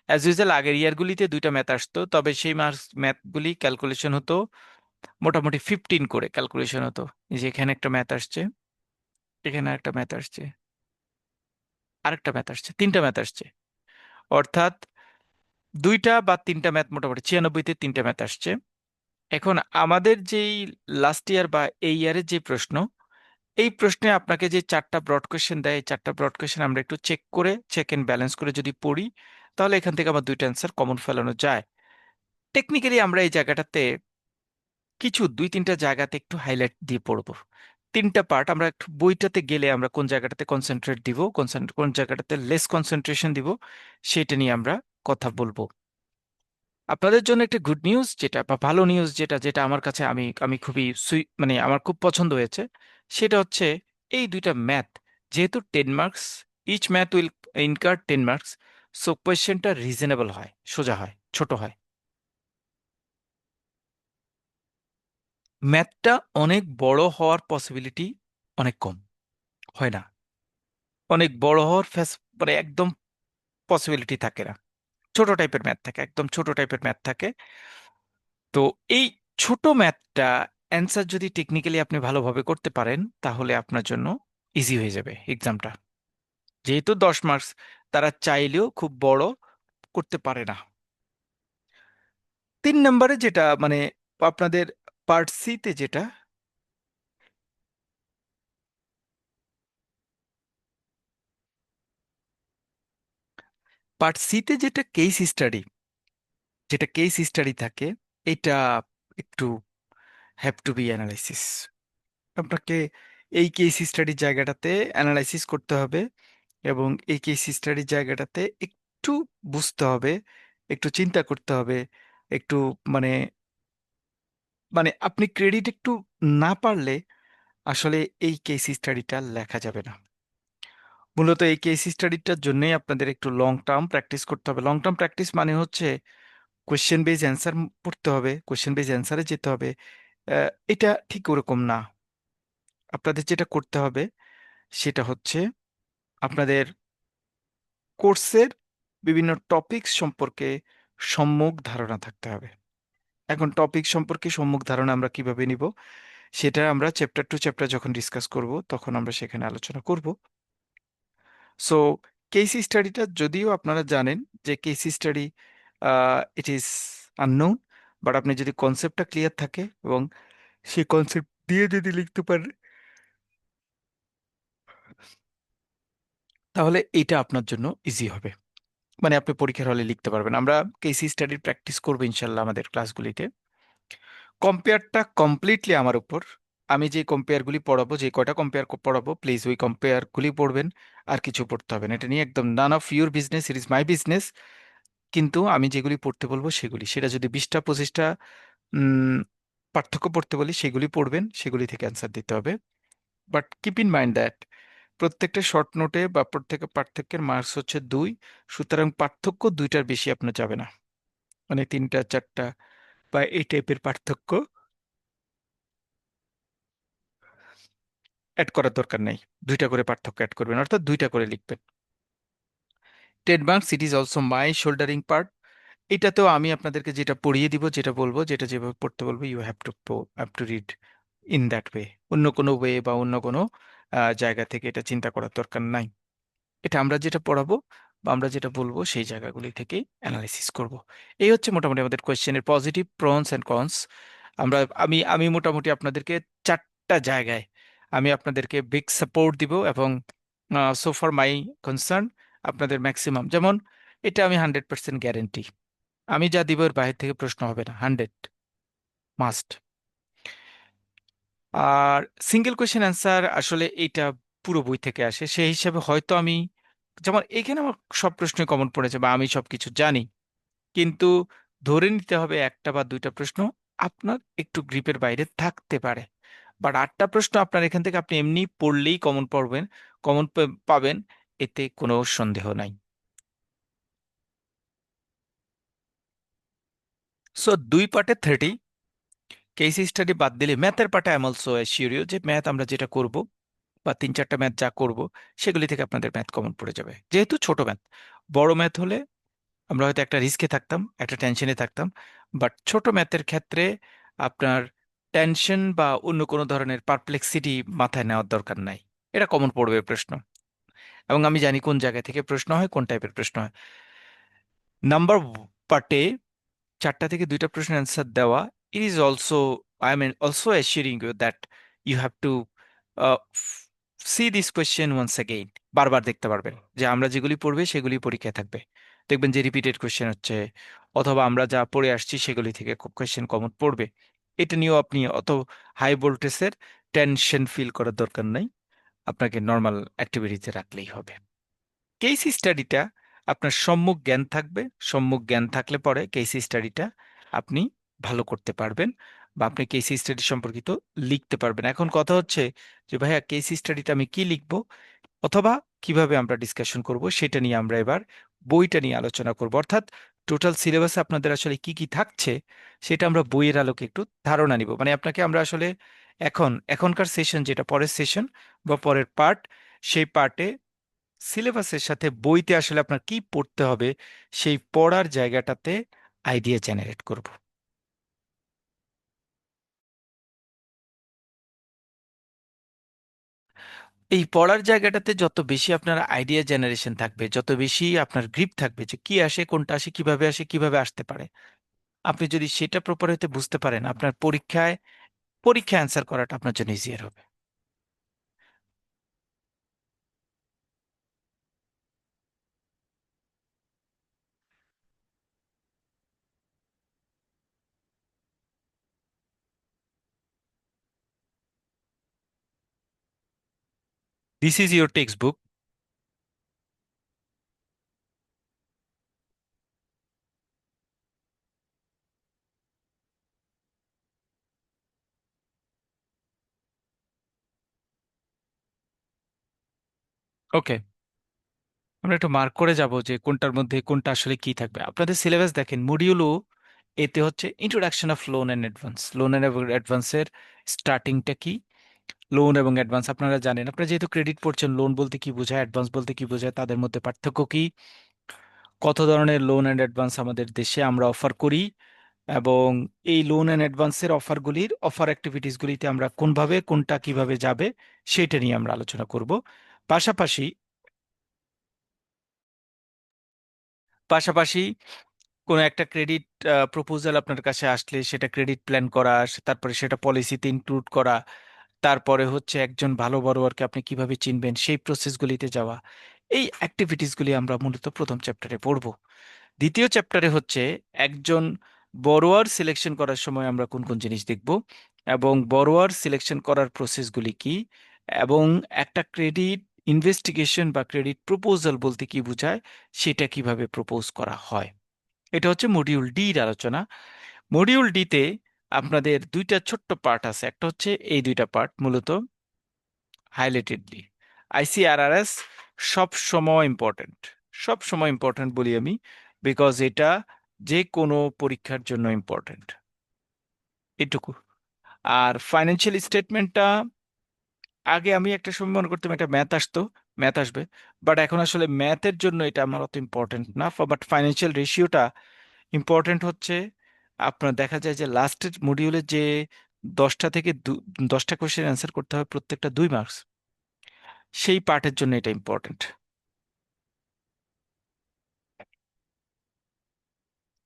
অ্যাজ ইউজুয়াল আগের ইয়ারগুলিতে দুইটা ম্যাথ আসতো, তবে সেই ম্যাথগুলি ক্যালকুলেশন হতো মোটামুটি 15 করে ক্যালকুলেশন হতো। এই যে এখানে একটা ম্যাথ আসছে, এখানে একটা ম্যাথ আসছে, আরেকটা ম্যাথ আসছে, তিনটা ম্যাথ আসছে। অর্থাৎ দুইটা বা তিনটা ম্যাথ, মোটামুটি 96-তে তিনটা ম্যাথ আসছে। এখন আমাদের যেই লাস্ট ইয়ার বা এই ইয়ারের যে প্রশ্ন, এই প্রশ্নে আপনাকে যে চারটা ব্রড কোয়েশ্চেন দেয়, এই চারটা ব্রড কোয়েশ্চেন আমরা একটু চেক করে, চেক এন্ড ব্যালেন্স করে যদি পড়ি, তাহলে এখান থেকে আমার দুইটা অ্যান্সার কমন ফেলানো যায়। টেকনিক্যালি আমরা এই জায়গাটাতে কিছু দুই তিনটা জায়গাতে একটু হাইলাইট দিয়ে পড়বো। তিনটা পার্ট আমরা একটু বইটাতে গেলে আমরা কোন জায়গাটাতে কনসেন্ট্রেট দিব, কোন জায়গাটাতে লেস কনসেন্ট্রেশন দিব, সেটা নিয়ে আমরা কথা বলবো। আপনাদের জন্য একটা গুড নিউজ যেটা, বা ভালো নিউজ যেটা, যেটা আমার কাছে আমি আমি খুবই মানে আমার খুব পছন্দ হয়েছে, সেটা হচ্ছে এই দুইটা ম্যাথ যেহেতু 10 marks, each math will incur 10 marks, so কোয়েশ্চেনটা রিজনেবল হয়, সোজা হয়, ছোট হয়। ম্যাথটা অনেক বড় হওয়ার পসিবিলিটি অনেক কম, হয় না। অনেক বড় হওয়ার মানে একদম পসিবিলিটি থাকে না। ছোট টাইপের ম্যাথ থাকে, একদম ছোট টাইপের ম্যাথ থাকে। তো এই ছোট ম্যাথটা অ্যান্সার যদি টেকনিক্যালি আপনি ভালোভাবে করতে পারেন, তাহলে আপনার জন্য ইজি হয়ে যাবে এক্সামটা। যেহেতু 10 মার্কস, তারা চাইলেও খুব বড় করতে পারে না। 3 নম্বরে যেটা মানে আপনাদের পার্ট সিতে যেটা, পার্ট সিতে যেটা কেস স্টাডি, যেটা কেস স্টাডি থাকে, এটা একটু হ্যাভ টু বি অ্যানালাইসিস। আপনাকে এই কেস স্টাডির জায়গাটাতে অ্যানালাইসিস করতে হবে, এবং এই কেস স্টাডির জায়গাটাতে একটু বুঝতে হবে, একটু চিন্তা করতে হবে, একটু মানে মানে আপনি ক্রেডিট একটু না পারলে আসলে এই কেস স্টাডিটা লেখা যাবে না। মূলত এই কেস স্টাডিটার জন্যই আপনাদের একটু লং টার্ম প্র্যাকটিস করতে হবে। লং টার্ম প্র্যাকটিস মানে হচ্ছে কোয়েশ্চেন বেজ অ্যান্সার পড়তে হবে, কোয়েশ্চেন বেজ অ্যান্সারে যেতে হবে। এটা ঠিক ওরকম না। আপনাদের যেটা করতে হবে সেটা হচ্ছে আপনাদের কোর্সের বিভিন্ন টপিক সম্পর্কে সম্যক ধারণা থাকতে হবে। এখন টপিক সম্পর্কে সম্যক ধারণা আমরা কিভাবে নিব, সেটা আমরা চ্যাপ্টার টু চ্যাপ্টার যখন ডিসকাস করব তখন আমরা সেখানে আলোচনা করব। সো কেস স্টাডিটা যদিও আপনারা জানেন যে case study it is unknown, but আপনি যদি কনসেপ্টটা ক্লিয়ার থাকে এবং সেই কনসেপ্ট দিয়ে যদি লিখতে পারেন, তাহলে এটা আপনার জন্য ইজি হবে। মানে আপনি পরীক্ষার হলে লিখতে পারবেন। আমরা কেস স্টাডির প্র্যাকটিস করবো ইনশাল্লাহ আমাদের ক্লাসগুলিতে। কম্পেয়ারটা কমপ্লিটলি আমার উপর। আমি যে কম্পেয়ারগুলি পড়াবো, যে কয়টা কম্পেয়ার পড়াবো, প্লিজ ওই কম্পেয়ারগুলি পড়বেন, আর কিছু পড়তে হবে না। এটা নিয়ে একদম none of your business, it is my business. কিন্তু আমি যেগুলি পড়তে বলবো সেগুলি, সেটা যদি 20টা 25টা উম, পার্থক্য পড়তে বলি, সেগুলি পড়বেন, সেগুলি থেকে অ্যান্সার দিতে হবে। But keep in mind that প্রত্যেকটা শর্ট নোটে বা প্রত্যেকটা পার্থক্যের মার্কস হচ্ছে 2, সুতরাং পার্থক্য দুইটার বেশি আপনার যাবে না। মানে 3টা 4টা বা এই টাইপের পার্থক্য অ্যাড করার দরকার নেই। দুইটা করে পার্থক্য অ্যাড করবেন, অর্থাৎ দুইটা করে লিখবেন। 10 marks, it is also my soldering part. এটাতেও আমি আপনাদেরকে যেটা পড়িয়ে দিব, যেটা বলবো, যেটা যেভাবে পড়তে বলবো, you have to read in that way. অন্য কোনো ওয়ে বা অন্য কোনো জায়গা থেকে এটা চিন্তা করার দরকার নাই। এটা আমরা যেটা পড়াবো বা আমরা যেটা বলবো সেই জায়গাগুলি থেকে অ্যানালাইসিস করব। এই হচ্ছে মোটামুটি আমাদের কোয়েশ্চেনের পজিটিভ প্রনস অ্যান্ড কনস। আমরা আমি আমি মোটামুটি আপনাদেরকে চারটা জায়গায় আমি আপনাদেরকে বিগ সাপোর্ট দিব, এবং সো ফর মাই কনসার্ন আপনাদের ম্যাক্সিমাম, যেমন এটা আমি 100% গ্যারেন্টি, আমি যা দিব এর বাইরে থেকে প্রশ্ন হবে না, 100 মাস্ট। আর সিঙ্গেল কোয়েশ্চেন অ্যান্সার আসলে এটা পুরো বই থেকে আসে, সেই হিসাবে হয়তো আমি, যেমন এখানে আমার সব প্রশ্নই কমন পড়েছে বা আমি সবকিছু জানি, কিন্তু ধরে নিতে হবে একটা বা দুইটা প্রশ্ন আপনার একটু গ্রিপের বাইরে থাকতে পারে। বাট 8টা প্রশ্ন আপনার এখান থেকে আপনি এমনি পড়লেই কমন পড়বেন, কমন পাবেন, এতে কোনো সন্দেহ নাই। সো 2 পার্টে 30, কেস স্টাডি বাদ দিলে ম্যাথের পার্টে আই এম অলসো অ্যাসিওর যে ম্যাথ আমরা যেটা করব বা 3-4টা ম্যাথ যা করব, সেগুলি থেকে আপনাদের ম্যাথ কমন পড়ে যাবে। যেহেতু ছোট ম্যাথ, বড় ম্যাথ হলে আমরা হয়তো একটা রিস্কে থাকতাম, একটা টেনশনে থাকতাম, বাট ছোট ম্যাথের ক্ষেত্রে আপনার টেনশন বা অন্য কোনো ধরনের পারপ্লেক্সিটি মাথায় নেওয়ার দরকার নাই। এটা কমন পড়বে প্রশ্ন। এবং আমি জানি কোন জায়গা থেকে প্রশ্ন হয়, কোন টাইপের প্রশ্ন হয়। নাম্বার পার্টে 4টা থেকে 2টা প্রশ্নের অ্যান্সার দেওয়া, it is also, I am also assuring you that you have to see this question once again. বারবার দেখতে পারবেন যে আমরা যেগুলি পড়বে সেগুলি পরীক্ষায় থাকবে। দেখবেন যে রিপিটেড কোয়েশ্চেন হচ্ছে, অথবা আমরা যা পড়ে আসছি সেগুলি থেকে কোয়েশ্চেন কমন পড়বে। এটা নিয়েও আপনি অত হাই ভোল্টেজের টেনশন ফিল করার দরকার নাই, আপনাকে নর্মাল অ্যাক্টিভিটিতে রাখলেই হবে। কেস স্টাডিটা আপনার সম্মুখ জ্ঞান থাকবে, সম্মুখ জ্ঞান থাকলে পরে কেস স্টাডিটা আপনি ভালো করতে পারবেন, বা আপনি কেস স্টাডি সম্পর্কিত লিখতে পারবেন। এখন কথা হচ্ছে যে ভাইয়া কেস স্টাডিটা আমি কি লিখবো, অথবা কিভাবে আমরা ডিসকাশন করব, সেটা নিয়ে আমরা এবার বইটা নিয়ে আলোচনা করব। অর্থাৎ টোটাল সিলেবাসে আপনাদের আসলে কি কি থাকছে সেটা আমরা বইয়ের আলোকে একটু ধারণা নিব। মানে আপনাকে আমরা আসলে এখনকার সেশন, যেটা পরের সেশন বা পরের পার্ট, সেই পার্টে সিলেবাসের সাথে বইতে আসলে আপনার কি পড়তে হবে সেই পড়ার জায়গাটাতে আইডিয়া জেনারেট করব। এই পড়ার জায়গাটাতে যত বেশি আপনার আইডিয়া জেনারেশন থাকবে, যত বেশি আপনার গ্রিপ থাকবে যে কি আসে, কোনটা আসে, কিভাবে আসতে পারে, আপনি যদি সেটা প্রপার হতে বুঝতে পারেন, আপনার পরীক্ষায় অ্যান্সার করাটা আপনার জন্য ইজিয়ার হবে। This is your text book. Okay, আমরা একটু মার্ক করে যাব যে কোনটার মধ্যে কোনটা আসলে কি থাকবে। আপনাদের সিলেবাস দেখেন, মডিউলও এতে হচ্ছে introduction of loan and advance. Loan and অ্যাডভান্সের স্টার্টিংটা কি, লোন এবং অ্যাডভান্স আপনারা জানেন। আপনারা যেহেতু ক্রেডিট পড়ছেন, লোন বলতে কি বোঝায়, অ্যাডভান্স বলতে কি বোঝায়, তাদের মধ্যে পার্থক্য কি, কত ধরনের লোন অ্যান্ড অ্যাডভান্স আমাদের দেশে আমরা অফার করি, এবং এই লোন অ্যান্ড অ্যাডভান্সের অফারগুলির অফার অ্যাক্টিভিটিসগুলিতে আমরা কোনভাবে কোনটা কিভাবে যাবে সেটা নিয়ে আমরা আলোচনা করব। পাশাপাশি পাশাপাশি কোনো একটা ক্রেডিট প্রপোজাল আপনার কাছে আসলে সেটা ক্রেডিট প্ল্যান করা, তারপরে সেটা পলিসিতে ইনক্লুড করা, তারপরে হচ্ছে একজন ভালো বড়োয়ারকে আপনি কিভাবে চিনবেন সেই প্রসেসগুলিতে যাওয়া, এই অ্যাক্টিভিটিসগুলি আমরা মূলত প্রথম চ্যাপ্টারে পড়ব। দ্বিতীয় চ্যাপ্টারে হচ্ছে একজন বড়োয়ার সিলেকশন করার সময় আমরা কোন কোন জিনিস দেখব, এবং বড়োয়ার সিলেকশন করার প্রসেসগুলি কি, এবং একটা ক্রেডিট ইনভেস্টিগেশন বা ক্রেডিট প্রপোজাল বলতে কি বোঝায়, সেটা কিভাবে প্রপোজ করা হয়। এটা হচ্ছে মডিউল ডি এর আলোচনা। মডিউল ডিতে আপনাদের দুইটা ছোট্ট পার্ট আছে, একটা হচ্ছে এই দুইটা পার্ট মূলত হাইলাইটেডলি আইসিআরআরএস সব সময় ইম্পর্ট্যান্ট, সব সময় ইম্পর্ট্যান্ট বলি আমি, বিকজ এটা যে কোনো পরীক্ষার জন্য ইম্পর্ট্যান্ট, এটুকু। আর ফাইন্যান্সিয়াল স্টেটমেন্টটা, আগে আমি একটা সময় মনে করতাম এটা ম্যাথ আসতো, ম্যাথ আসবে, বাট এখন আসলে ম্যাথের জন্য এটা আমার অত ইম্পর্টেন্ট না। বাট ফাইন্যান্সিয়াল রেশিওটা ইম্পর্টেন্ট হচ্ছে। আপনার দেখা যায় যে লাস্টের মডিউলে যে 10টা কোয়েশ্চেন অ্যান্সার করতে হবে প্রত্যেকটা 2 মার্কস, সেই পার্টের জন্য এটা ইম্পর্টেন্ট।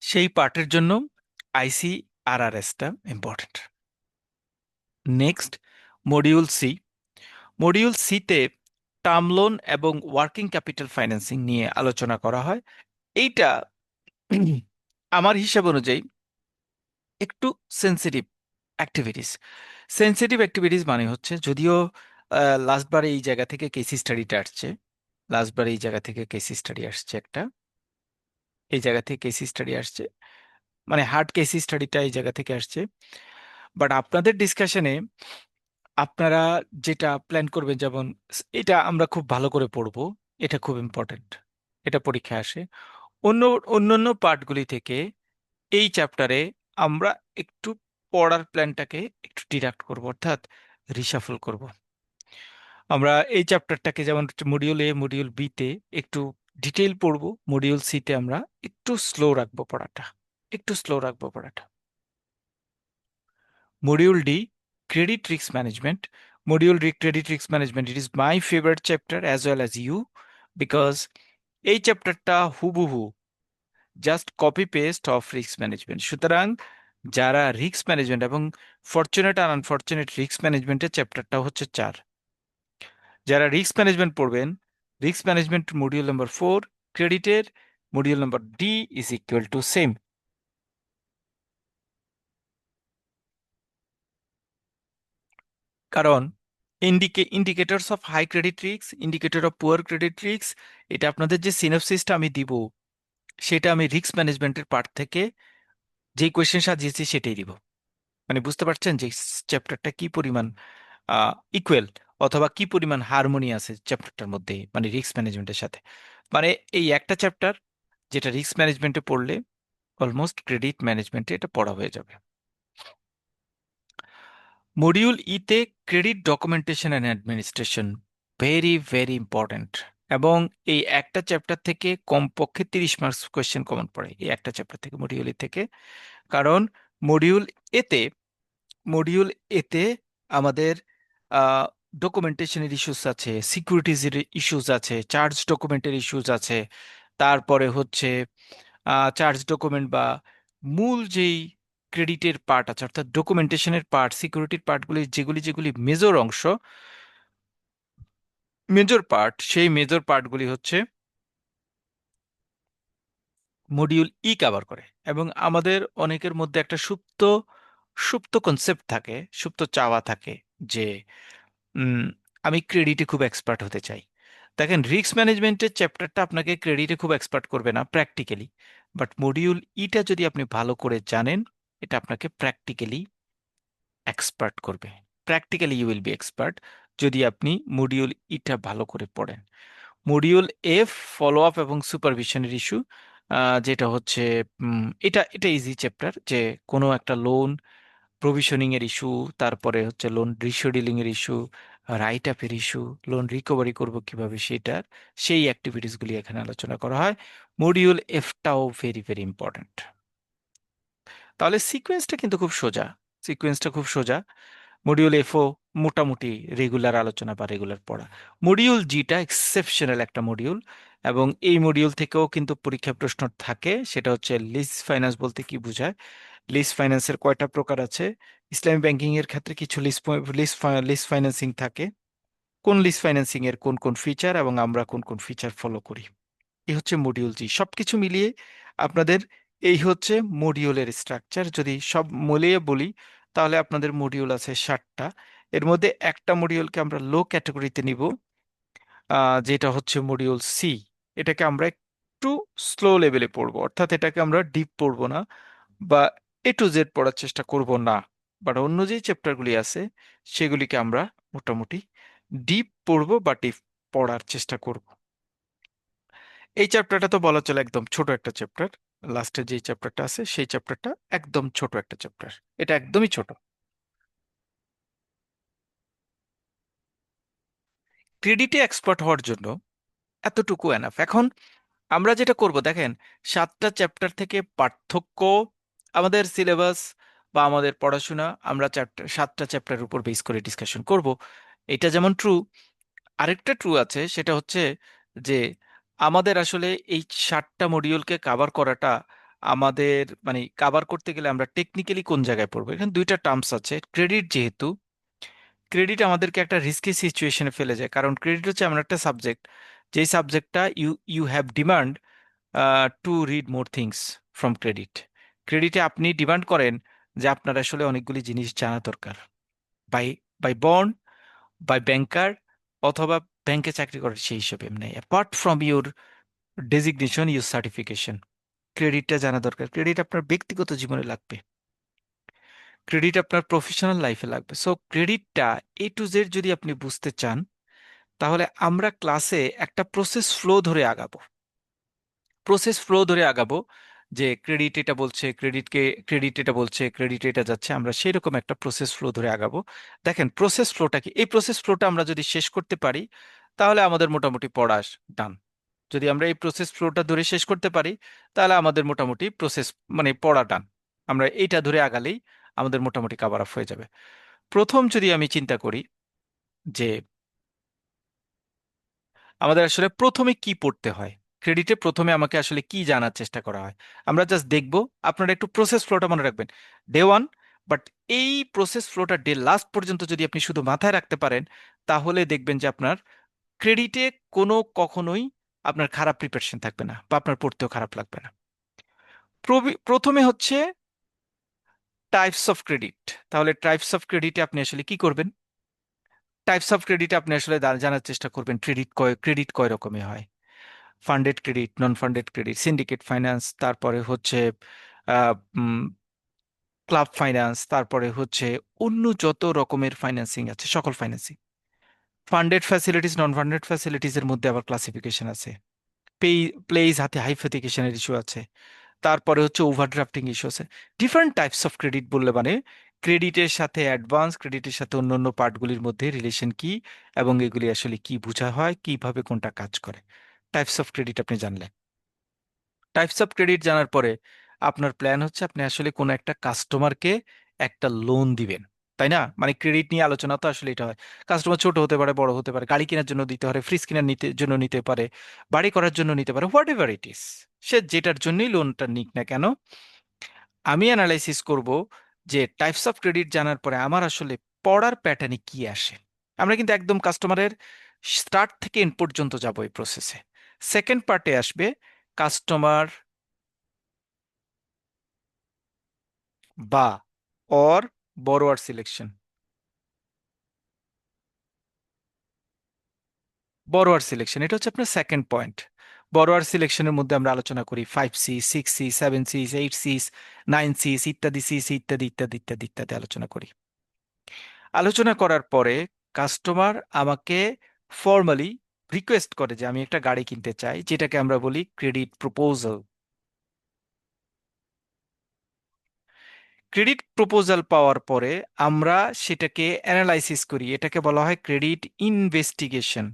সেই পার্টের জন্য আইসিআরআরএসটা important. Next, module C. Module সিতে টার্ম লোন এবং ওয়ার্কিং ক্যাপিটাল ফাইন্যান্সিং নিয়ে আলোচনা করা হয়। এইটা আমার হিসাব অনুযায়ী একটু সেন্সিটিভ অ্যাক্টিভিটিস। সেন্সিটিভ অ্যাক্টিভিটিস মানে হচ্ছে, যদিও লাস্টবার এই জায়গা থেকে কেস স্টাডিটা আসছে, লাস্টবার এই জায়গা থেকে কেস স্টাডি আসছে একটা, এই জায়গা থেকে কেস স্টাডি আসছে, মানে হার্ড কেস স্টাডিটা এই জায়গা থেকে আসছে। বাট আপনাদের ডিসকাশনে আপনারা যেটা প্ল্যান করবেন, যেমন এটা আমরা খুব ভালো করে পড়বো, এটা খুব ইম্পর্টেন্ট, এটা পরীক্ষায় আসে। অন্য অন্যান্য পার্টগুলি থেকে এই চ্যাপ্টারে আমরা একটু পড়ার প্ল্যানটাকে একটু ডিডাক্ট করব, অর্থাৎ রিশাফল করব। আমরা এই চ্যাপ্টারটাকে যেমন মডিউল এ মডিউল বি তে একটু ডিটেইল পড়বো, মডিউল সি তে আমরা একটু স্লো রাখবো পড়াটা, একটু স্লো রাখবো পড়াটা। Module D, credit risk management. Module D, credit risk management, it is my favorite chapter as well as you. Because এই চ্যাপ্টারটা হুবহু just copy paste of risk management. সুতরাং যারা রিস্ক ম্যানেজমেন্ট এবং ফরচুনেট আর আনফরচুনেট রিস্ক ম্যানেজমেন্টের চ্যাপ্টারটা হচ্ছে 4, যারা রিস্ক ম্যানেজমেন্ট পড়বেন, রিস্ক ম্যানেজমেন্ট মডিউল নাম্বার 4, ক্রেডিটের module number D is equal to same. কারণ indicators of high credit risk, indicator of poor credit risk, এটা আপনাদের যে সিনপসিসটা আমি দিব, সেটা আমি রিস্ক ম্যানেজমেন্টের পার্ট থেকে যেই কোয়েশ্চেন সাজিয়েছি সেটাই দিব। মানে বুঝতে পারছেন যে চ্যাপ্টারটা কি পরিমাণ ইকুয়াল, অথবা কি পরিমাণ হারমোনি আছে চ্যাপ্টারটার মধ্যে, মানে রিস্ক ম্যানেজমেন্টের সাথে। মানে এই একটা চ্যাপ্টার যেটা রিস্ক ম্যানেজমেন্টে পড়লে অলমোস্ট ক্রেডিট ম্যানেজমেন্টে এটা পড়া হয়ে যাবে। মডিউল ইতে credit documentation and administration, very very important. এবং এই একটা চ্যাপ্টার থেকে কমপক্ষে 30 মার্কস কোয়েশ্চেন কমন পড়ে এই একটা চ্যাপ্টার থেকে, মডিউল ই থেকে। কারণ মডিউল এতে মডিউল এতে আমাদের ডকুমেন্টেশনের ইস্যুস আছে, সিকিউরিটিজের ইস্যুস আছে, চার্জ ডকুমেন্টের ইস্যুস আছে, তারপরে হচ্ছে চার্জ ডকুমেন্ট বা মূল যেই ক্রেডিটের পার্ট আছে, অর্থাৎ ডকুমেন্টেশনের পার্ট, সিকিউরিটির পার্টগুলি, যেগুলি যেগুলি মেজর অংশ, মেজর পার্ট, সেই মেজর পার্টগুলি হচ্ছে মডিউল ই কভার করে। এবং আমাদের অনেকের মধ্যে একটা সুপ্ত সুপ্ত কনসেপ্ট থাকে, সুপ্ত চাওয়া থাকে যে উম, আমি ক্রেডিটে খুব এক্সপার্ট হতে চাই। দেখেন, রিস্ক ম্যানেজমেন্টের চ্যাপ্টারটা আপনাকে ক্রেডিটে খুব এক্সপার্ট করবে না প্র্যাকটিক্যালি, বাট মডিউল ইটা যদি আপনি ভালো করে জানেন, এটা আপনাকে প্র্যাকটিক্যালি এক্সপার্ট করবে। Practically you will be expert যদি আপনি মডিউল ইটা ভালো করে পড়েন। মডিউল এফ, ফলো আপ এবং সুপারভিশনের ইস্যু, যেটা হচ্ছে এটা এটা ইজি চ্যাপ্টার, যে কোনো একটা লোন প্রভিশনিং এর ইস্যু, তারপরে হচ্ছে লোন রিশিডিউলিং এর ইস্যু, রাইট আপের ইস্যু, লোন রিকভারি করব কিভাবে সেটার, সেই অ্যাক্টিভিটিস গুলি এখানে আলোচনা করা হয়। মডিউল এফটাও ভেরি ভেরি ইম্পর্ট্যান্ট। তাহলে সিকোয়েন্সটা কিন্তু খুব সোজা, সিকোয়েন্সটা খুব সোজা। মডিউল এফও মোটামুটি রেগুলার আলোচনা বা রেগুলার পড়া। মডিউল জিটা এক্সেপশনাল একটা মডিউল, এবং এই মডিউল থেকেও কিন্তু পরীক্ষা প্রশ্ন থাকে। সেটা হচ্ছে লিজ ফাইন্যান্স বলতে কি বোঝায়, লিজ ফাইন্যান্সের কয়টা প্রকার আছে, ইসলামী ব্যাংকিং এর ক্ষেত্রে কিছু লিজ ফাইন্যান্সিং থাকে, কোন লিজ ফাইন্যান্সিং এর কোন কোন ফিচার, এবং আমরা কোন কোন ফিচার ফলো করি। এই হচ্ছে মডিউল জি। সবকিছু মিলিয়ে আপনাদের এই হচ্ছে মডিউলের স্ট্রাকচার। যদি সব মিলিয়ে বলি, তাহলে আপনাদের মডিউল আছে 60টা। এর মধ্যে একটা মডিউলকে আমরা লো ক্যাটাগরিতে নিব, যেটা হচ্ছে মডিউল সি। এটাকে আমরা একটু স্লো লেভেলে পড়বো, অর্থাৎ এটাকে আমরা ডিপ পড়বো না বা এ টু জেড পড়ার চেষ্টা করব না। বাট অন্য যে চ্যাপ্টারগুলি আছে সেগুলিকে আমরা মোটামুটি ডিপ পড়বো বা ডিপ পড়ার চেষ্টা করব। এই চ্যাপ্টারটা তো বলা চলে একদম ছোট একটা চ্যাপ্টার। লাস্টে যে চ্যাপ্টারটা আছে সেই চ্যাপ্টারটা একদম ছোট একটা চ্যাপ্টার, এটা একদমই ছোট। ক্রেডিটে এক্সপার্ট হওয়ার জন্য এতটুকু এনাফ। এখন আমরা যেটা করব দেখেন, 7টা চ্যাপ্টার থেকে পার্থক্য, আমাদের সিলেবাস বা আমাদের পড়াশোনা, আমরা 7টা চ্যাপ্টারের উপর বেস করে ডিসকাশন করব। এটা যেমন ট্রু, আরেকটা ট্রু আছে, সেটা হচ্ছে যে আমাদের আসলে এই 7টা মডিউলকে কাভার করাটা, আমাদের মানে কাভার করতে গেলে আমরা টেকনিক্যালি কোন জায়গায় পড়বো। এখানে দুইটা টার্মস আছে। ক্রেডিট, যেহেতু ক্রেডিট আমাদেরকে একটা রিস্কি সিচুয়েশনে ফেলে যায়, কারণ ক্রেডিট হচ্ছে এমন একটা সাবজেক্ট, যেই সাবজেক্টটা you you have demand to read more things from credit. ক্রেডিটে আপনি ডিমান্ড করেন যে আপনার আসলে অনেকগুলি জিনিস জানা দরকার, by by bond, by banker, অথবা ব্যাংকে চাকরি করেন সেই হিসেবে এমনি, apart from your designation, your certification. ক্রেডিটটা জানা দরকার। ক্রেডিট আপনার ব্যক্তিগত জীবনে লাগবে, ক্রেডিট আপনার প্রফেশনাল লাইফে লাগবে। সো ক্রেডিটটা এ টু জেড যদি আপনি বুঝতে চান, তাহলে আমরা ক্লাসে একটা প্রসেস ফ্লো ধরে আগাবো, প্রসেস ফ্লো ধরে আগাবো, যে ক্রেডিট এটা বলছে, ক্রেডিট এটা বলছে, ক্রেডিট এটা যাচ্ছে, আমরা সেই রকম একটা প্রসেস ফ্লো ধরে আগাবো। দেখেন প্রসেস ফ্লোটা কি, এই প্রসেস ফ্লোটা আমরা যদি শেষ করতে পারি, তাহলে আমাদের মোটামুটি পড়া ডান। যদি আমরা এই প্রসেস ফ্লোটা ধরে শেষ করতে পারি, তাহলে আমাদের মোটামুটি প্রসেস মানে পড়া ডান। আমরা এইটা ধরে আগালেই আমাদের মোটামুটি কাভার আপ হয়ে যাবে। প্রথম যদি আমি চিন্তা করি যে আমাদের আসলে প্রথমে কি পড়তে হয়? ক্রেডিটে প্রথমে আমাকে আসলে কি জানার চেষ্টা করা হয়? আমরা জাস্ট দেখব। আপনারা একটু প্রসেস ফ্লোটা মনে রাখবেন, ডে ওয়ান। বাট এই প্রসেস ফ্লোটা ডে লাস্ট পর্যন্ত যদি আপনি শুধু মাথায় রাখতে পারেন, তাহলে দেখবেন যে আপনার ক্রেডিটে কোনো কখনোই আপনার খারাপ প্রিপারেশন থাকবে না, বা আপনার পড়তেও খারাপ লাগবে না। প্রথমে হচ্ছে টাইপস অফ ক্রেডিট। তাহলে টাইপস অফ ক্রেডিটে আপনি আসলে কি করবেন? টাইপস অফ ক্রেডিটে আপনি আসলে জানার চেষ্টা করবেন ক্রেডিট কয় রকমের হয়। ফান্ডেড ক্রেডিট, নন ফান্ডেড ক্রেডিট, সিন্ডিকেট ফাইন্যান্স, তারপরে হচ্ছে ক্লাব ফাইন্যান্স, তারপরে হচ্ছে অন্য যত রকমের ফাইন্যান্সিং আছে সকল ফাইন্যান্সিং। ফান্ডেড ফ্যাসিলিটিস, নন ফান্ডেড ফ্যাসিলিটিস এর মধ্যে আবার ক্লাসিফিকেশন আছে। পে প্লেস হাতে হাইপোথিকেশনের ইস্যু আছে। তারপরে হচ্ছে ওভারড্রাফটিং ইস্যু আছে। ডিফারেন্ট টাইপস অফ ক্রেডিট বললে মানে ক্রেডিটের সাথে অ্যাডভান্স ক্রেডিটের সাথে অন্যান্য পার্টগুলির মধ্যে রিলেশন কি, এবং এগুলি আসলে কি বোঝা হয়, কিভাবে কোনটা কাজ করে। টাইপস অফ ক্রেডিট আপনি জানলেন। টাইপস অফ ক্রেডিট জানার পরে আপনার প্ল্যান হচ্ছে আপনি আসলে কোনো একটা কাস্টমারকে একটা লোন দিবেন, তাই না? মানে ক্রেডিট নিয়ে আলোচনা তো আসলে এটা হয়। কাস্টমার ছোট হতে পারে, বড় হতে পারে, গাড়ি কেনার জন্য দিতে পারে, ফ্রিজ কেনার জন্য নিতে পারে, বাড়ি করার জন্য নিতে পারে, হোয়াট এভার ইট ইস। সে যেটার জন্যই লোনটা নিক না কেন, আমি অ্যানালাইসিস করব যে টাইপস অফ ক্রেডিট জানার পরে আমার আসলে পড়ার প্যাটার্নে কি আসে। আমরা কিন্তু একদম কাস্টমারের স্টার্ট থেকে এন্ড পর্যন্ত যাব এই প্রসেসে। সেকেন্ড পার্টে আসবে কাস্টমার বা অর বড়োয়ার সিলেকশন। বড়োয়ার সিলেকশন এটা হচ্ছে আপনার সেকেন্ড পয়েন্ট। বড়োয়ার সিলেকশনের মধ্যে আমরা আলোচনা করি 5C, 6C, 7C, 8C, 9C, ইত্যাদি সিস, ইত্যাদি ইত্যাদি ইত্যাদি ইত্যাদি আলোচনা করি। আলোচনা করার পরে কাস্টমার আমাকে ফর্মালি রিকোয়েস্ট করে যে আমি একটা গাড়ি কিনতে চাই, যেটাকে আমরা বলি ক্রেডিট প্রপোজাল। ক্রেডিট প্রপোজাল পাওয়ার পরে আমরা সেটাকে অ্যানালাইসিস করি, এটাকে বলা হয় ক্রেডিট ইনভেস্টিগেশন।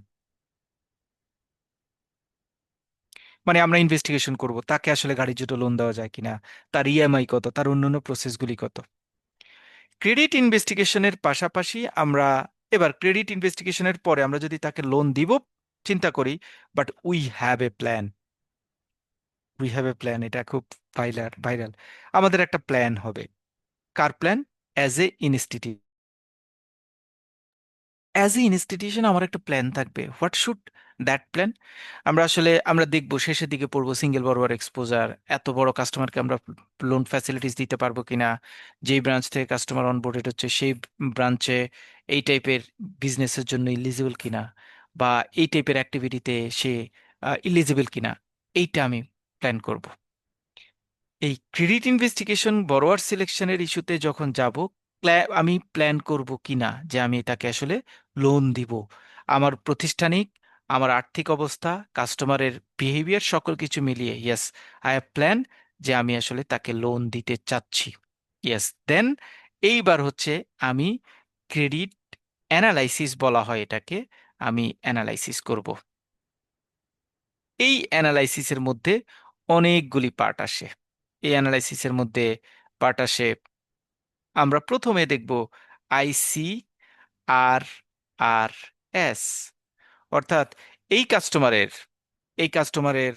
মানে আমরা ইনভেস্টিগেশন করব তাকে আসলে গাড়ির জন্য লোন দেওয়া যায় কিনা, তার ইএমআই কত, তার অন্যান্য প্রসেসগুলি কত। ক্রেডিট ইনভেস্টিগেশনের পাশাপাশি আমরা এবার ক্রেডিট ইনভেস্টিগেশনের পরে আমরা যদি তাকে লোন দিব চিন্তা করি, but we have a plan, এটা খুব ভাইরাল ভাইরাল। আমাদের একটা প্ল্যান হবে। কার plan? As a institute, as a institution আমার একটা প্ল্যান থাকবে। What should that plan? আমরা দেখবো শেষের দিকে পড়বো সিঙ্গেল বড়োয়ার এক্সপোজার, এত বড় কাস্টমারকে আমরা লোন ফ্যাসিলিটিস দিতে পারবো কিনা, যেই ব্রাঞ্চ থেকে কাস্টমার অনবোর্ডেড হচ্ছে সেই ব্রাঞ্চে এই টাইপের বিজনেসের জন্য ইলিজিবল কিনা, বা এই টাইপের অ্যাক্টিভিটিতে সে ইলিজিবল কিনা, এইটা আমি প্ল্যান করব। এই ক্রেডিট ইনভেস্টিগেশন বড়োয়ার সিলেকশনের ইস্যুতে যখন যাব, আমি প্ল্যান করব কিনা যে আমি তাকে আসলে লোন দিব। আমার প্রতিষ্ঠানিক, আমার আর্থিক অবস্থা, কাস্টমারের বিহেভিয়ার সকল কিছু মিলিয়ে ইয়েস, আই হ্যাভ প্ল্যান যে আমি আসলে তাকে লোন দিতে চাচ্ছি। ইয়েস, দেন এইবার হচ্ছে আমি ক্রেডিট অ্যানালাইসিস বলা হয় এটাকে, আমি অ্যানালাইসিস করব। এই অ্যানালাইসিসের মধ্যে অনেকগুলি পার্ট আসে। এই অ্যানালাইসিসের মধ্যে পার্ট আসে, আমরা প্রথমে দেখব আইসি আর আর এস, অর্থাৎ এই কাস্টমারের এই কাস্টমারের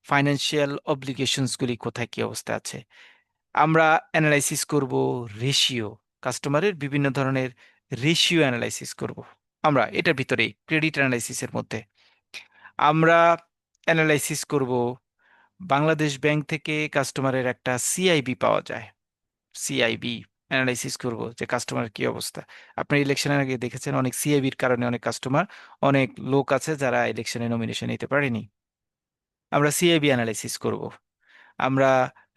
ফাইন্যান্সিয়াল অব্লিগেশনসগুলি কোথায় কি অবস্থা আছে। আমরা অ্যানালাইসিস করব রেশিও, কাস্টমারের বিভিন্ন ধরনের রেশিও অ্যানালাইসিস করব। আমরা এটার ভিতরেই ক্রেডিট অ্যানালাইসিসের মধ্যে আমরা অ্যানালাইসিস করব বাংলাদেশ ব্যাংক থেকে কাস্টমারের একটা সিআইবি পাওয়া যায়। সিআইবি অ্যানালাইসিস করব যে কাস্টমার কি অবস্থা। আপনার ইলেকশনের আগে দেখেছেন অনেক সিআইবির কারণে অনেক কাস্টমার, অনেক লোক আছে যারা ইলেকশনে নমিনেশন নিতে পারেনি। আমরা সিআইবি অ্যানালাইসিস করব, আমরা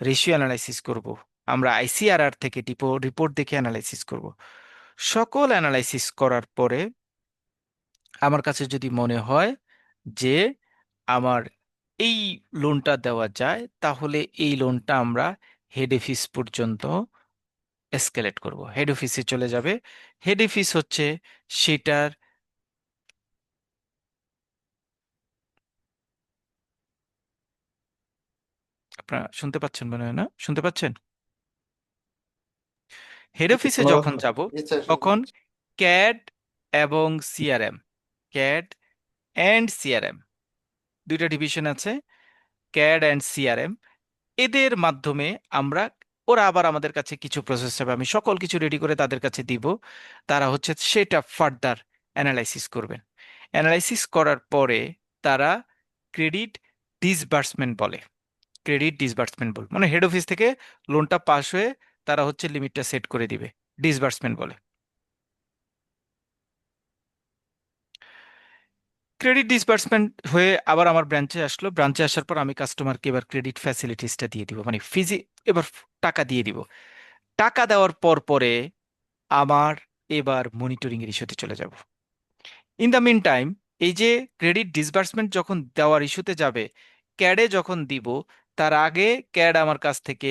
রেশিও অ্যানালাইসিস করব, আমরা আইসিআরআর থেকে রিপোর্ট দেখে অ্যানালাইসিস করব। সকল অ্যানালাইসিস করার পরে আমার কাছে যদি মনে হয় যে আমার এই লোনটা দেওয়া যায়, তাহলে এই লোনটা আমরা হেড অফিস পর্যন্ত এসকেলেট করব, হেড অফিসে চলে যাবে। হেড অফিস হচ্ছে সেটার, আপনারা শুনতে পাচ্ছেন মনে হয়, না শুনতে পাচ্ছেন? হেড জি অফিসে ভালো যখন যাব জি স্যার শুনতে তখন পাচ্ছি। ক্যাড এবং সিআরএম, ক্যাড অ্যান্ড সিআরএম, দুইটা ডিভিশন আছে, ক্যাড অ্যান্ড সিআরএম। এদের মাধ্যমে আমরা, ওরা আবার আমাদের কাছে কিছু প্রসেস হবে, আমি সকল কিছু রেডি করে তাদের কাছে দিব, তারা হচ্ছে সেটা ফার্দার অ্যানালাইসিস করবেন। অ্যানালাইসিস করার পরে তারা ক্রেডিট ডিসবার্সমেন্ট বলে। ক্রেডিট ডিসবার্সমেন্ট বল মানে হেড অফিস থেকে লোনটা পাস হয়ে তারা হচ্ছে লিমিটটা সেট করে দিবে, ডিসবার্সমেন্ট বলে। ক্রেডিট ডিসবার্সমেন্ট হয়ে আবার আমার ব্রাঞ্চে আসলো, ব্রাঞ্চে আসার পর আমি কাস্টমারকে এবার ক্রেডিট ফ্যাসিলিটিসটা দিয়ে দিব, মানে এবার টাকা দিয়ে দিব। টাকা দেওয়ার পর পরে আমার এবার মনিটরিং এর ইস্যুতে চলে যাব। ইন দ্য মিন টাইম, এই যে ক্রেডিট ডিসবার্সমেন্ট যখন দেওয়ার ইস্যুতে যাবে, ক্যাডে যখন দিব, তার আগে ক্যাড আমার কাছ থেকে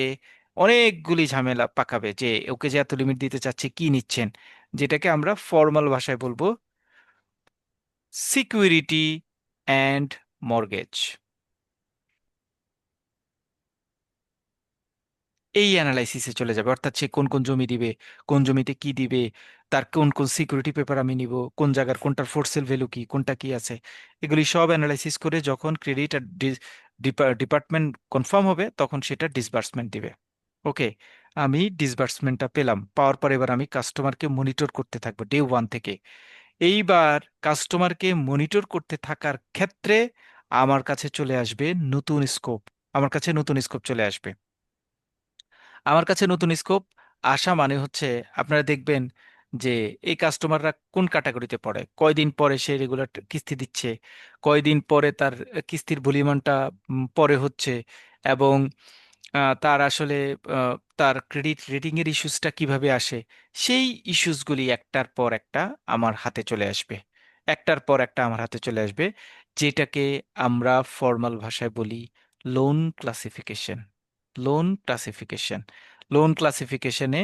অনেকগুলি ঝামেলা পাকাবে যে ওকে যে এত লিমিট দিতে চাচ্ছে কি নিচ্ছেন, যেটাকে আমরা ফর্মাল ভাষায় বলবো সিকিউরিটি অ্যান্ড মর্গেজ। এই অ্যানালাইসিসে চলে যাবে, অর্থাৎ সে কোন কোন জমি দিবে, কোন জমিতে কি দিবে, তার কোন কোন সিকিউরিটি পেপার আমি নিব, কোন জায়গার কোনটার ফোর সেল ভ্যালু কি, কোনটা কি আছে, এগুলি সব অ্যানালাইসিস করে যখন ক্রেডিট আর ডিপার্টমেন্ট কনফার্ম হবে তখন সেটা ডিসবার্সমেন্ট দিবে। ওকে, আমি ডিসবার্সমেন্টটা পেলাম, পাওয়ার পর এবার আমি কাস্টমারকে মনিটর করতে থাকবো ডে ওয়ান থেকে। এইবার কাস্টমারকে মনিটর করতে থাকার ক্ষেত্রে আমার কাছে চলে আসবে নতুন স্কোপ, আমার কাছে নতুন স্কোপ চলে আসবে। আমার কাছে নতুন স্কোপ আসা মানে হচ্ছে, আপনারা দেখবেন যে এই কাস্টমাররা কোন ক্যাটাগরিতে পড়ে, কয়দিন পরে সে রেগুলার কিস্তি দিচ্ছে, কয়দিন পরে তার কিস্তির ভলিউমটা পরে হচ্ছে, এবং তার আসলে তার ক্রেডিট রেটিং এর ইস্যুসটা কিভাবে আসে, সেই ইস্যুসগুলি একটার পর একটা আমার হাতে চলে আসবে, একটার পর একটা আমার হাতে চলে আসবে, যেটাকে আমরা ফর্মাল ভাষায় বলি loan classification. Loan classification, loan ক্লাসিফিকেশনে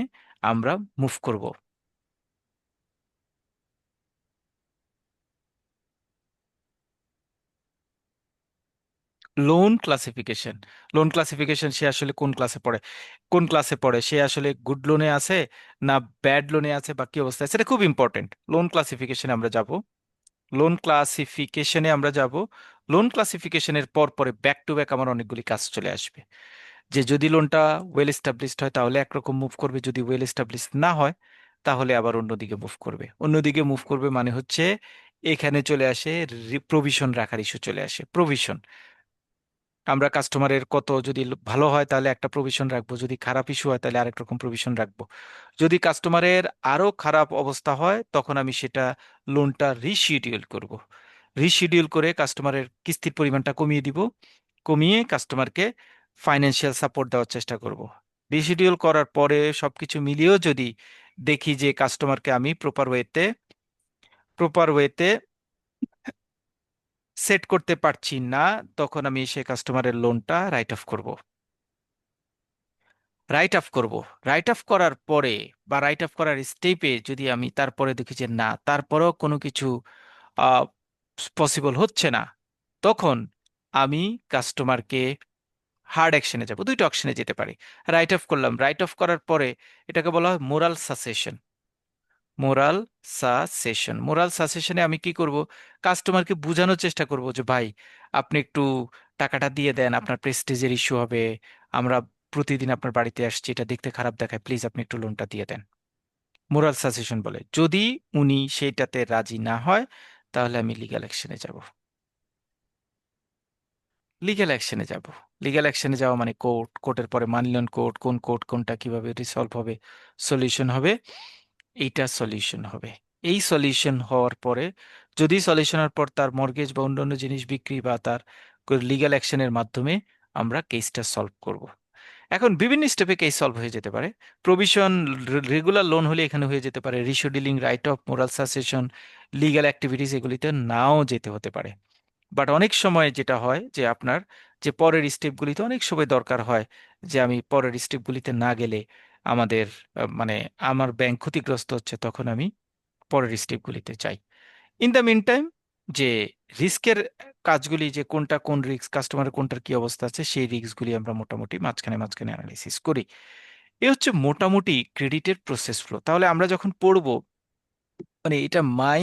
আমরা মুভ করব। লোন ক্লাসিফিকেশন, লোন ক্লাসিফিকেশন, সে আসলে কোন ক্লাসে পড়ে, কোন ক্লাসে পড়ে, সে আসলে গুড লোনে আছে না ব্যাড লোনে আছে বা কি অবস্থা, সেটা খুব ইম্পর্টেন্ট। লোন ক্লাসিফিকেশনে আমরা যাব, লোন ক্লাসিফিকেশনে আমরা যাব। লোন ক্লাসিফিকেশনের পর পরে ব্যাক টু ব্যাক আমার অনেকগুলি কাজ চলে আসবে, যে যদি লোনটা ওয়েল এস্টাবলিশড হয় তাহলে একরকম মুভ করবে, যদি ওয়েল এস্টাবলিশ না হয় তাহলে আবার অন্যদিকে মুভ করবে। অন্যদিকে মুভ করবে মানে হচ্ছে এখানে চলে আসে প্রভিশন রাখার ইস্যু চলে আসে। প্রভিশন, আমরা কাস্টমারের কত যদি ভালো হয় তাহলে একটা প্রভিশন রাখবো, যদি খারাপ ইস্যু হয় তাহলে আরেক রকম প্রভিশন রাখবো, যদি কাস্টমারের আরো খারাপ অবস্থা হয় তখন আমি সেটা লোনটা রিশিডিউল করব। রিশিডিউল করে কাস্টমারের কিস্তির পরিমাণটা কমিয়ে দিব, কমিয়ে কাস্টমারকে ফাইন্যান্সিয়াল সাপোর্ট দেওয়ার চেষ্টা করব। রিশিডিউল করার পরে সবকিছু মিলিয়েও যদি দেখি যে কাস্টমারকে আমি প্রপার ওয়েতে সেট করতে পারছি না, তখন আমি সেই কাস্টমারের লোনটা রাইট অফ করব। রাইট অফ করব, রাইট অফ করার পরে বা রাইট অফ করার স্টেপে যদি আমি তারপরে দেখি যে না, তারপরেও কোনো কিছু পসিবল হচ্ছে না, তখন আমি কাস্টমারকে হার্ড অ্যাকশনে যাব। দুইটা অপশনে যেতে পারি। রাইট অফ করলাম, রাইট অফ করার পরে এটাকে বলা হয় মোরাল সাসেশন। মোরাল সাসেশন, মোরাল সাসেশনে আমি কি করব, কাস্টমারকে বোঝানোর চেষ্টা করব যে ভাই আপনি একটু টাকাটা দিয়ে দেন, আপনার প্রেস্টিজের ইস্যু হবে, আমরা প্রতিদিন আপনার বাড়িতে আসছি, এটা দেখতে খারাপ দেখায়, প্লিজ আপনি একটু লোনটা দিয়ে দেন। মোরাল সাজেশন বলে। যদি উনি সেইটাতে রাজি না হয় তাহলে আমি লিগ্যাল অ্যাকশনে যাব। লিগ্যাল অ্যাকশনে যাব, লিগ্যাল অ্যাকশনে যাওয়া মানে কোর্ট, কোর্টের পরে মানলেন কোর্ট, কোন কোর্ট কোনটা কিভাবে রিসলভ হবে, সলিউশন হবে, এইটা সলিউশন হবে। এই সলিউশন হওয়ার পরে, যদি সলিউশনের পর তার মর্গেজ বা অন্যান্য জিনিস বিক্রি বা তার লিগ্যাল অ্যাকশনের মাধ্যমে আমরা কেসটা সলভ করব। এখন বিভিন্ন স্টেপে কেস সলভ হয়ে যেতে পারে। প্রভিশন, রেগুলার লোন হলে এখানে হয়ে যেতে পারে, rescheduling, write off, moral suasion, legal activities, এগুলিতে নাও যেতে হতে পারে। বাট অনেক সময় যেটা হয় যে আপনার যে পরের স্টেপগুলিতে অনেক সময় দরকার হয়, যে আমি পরের স্টেপগুলিতে না গেলে আমাদের মানে আমার ব্যাংক ক্ষতিগ্রস্ত হচ্ছে, তখন আমি পরের স্টেপগুলিতে চাই। ইন দ্য মিন টাইম, যে রিস্কের কাজগুলি, যে কোনটা কোন রিস্ক, কাস্টমারের কোনটার কি অবস্থা আছে, সেই রিস্কগুলি আমরা মোটামুটি মাঝখানে মাঝখানে অ্যানালাইসিস করি। এ হচ্ছে মোটামুটি ক্রেডিটের প্রসেস ফ্লো। তাহলে আমরা যখন পড়বো, মানে এটা মাই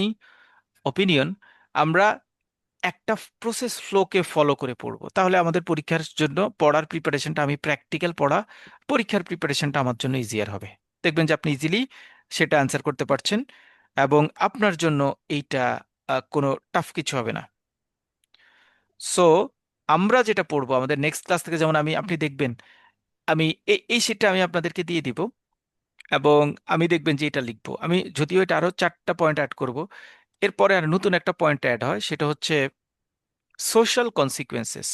অপিনিয়ন, আমরা একটা প্রসেস ফ্লোকে ফলো করে পড়বো, তাহলে আমাদের পরীক্ষার জন্য পড়ার প্রিপারেশনটা, আমি প্র্যাকটিক্যাল পড়া, পরীক্ষার প্রিপারেশনটা আমার জন্য ইজিয়ার হবে। দেখবেন যে আপনি ইজিলি সেটা অ্যান্সার করতে পারছেন, এবং আপনার জন্য এইটা কোনো টাফ কিছু হবে না। সো আমরা যেটা পড়বো আমাদের নেক্সট ক্লাস থেকে, যেমন আপনি দেখবেন আমি এই শিটটা আমি আপনাদেরকে দিয়ে দিব, এবং আমি দেখবেন যে এটা লিখবো আমি, যদিও এটা আরো 4টা পয়েন্ট অ্যাড করব। এরপরে আর নতুন একটা পয়েন্ট অ্যাড হয়, সেটা হচ্ছে সোশ্যাল কনসিকুয়েন্সেস।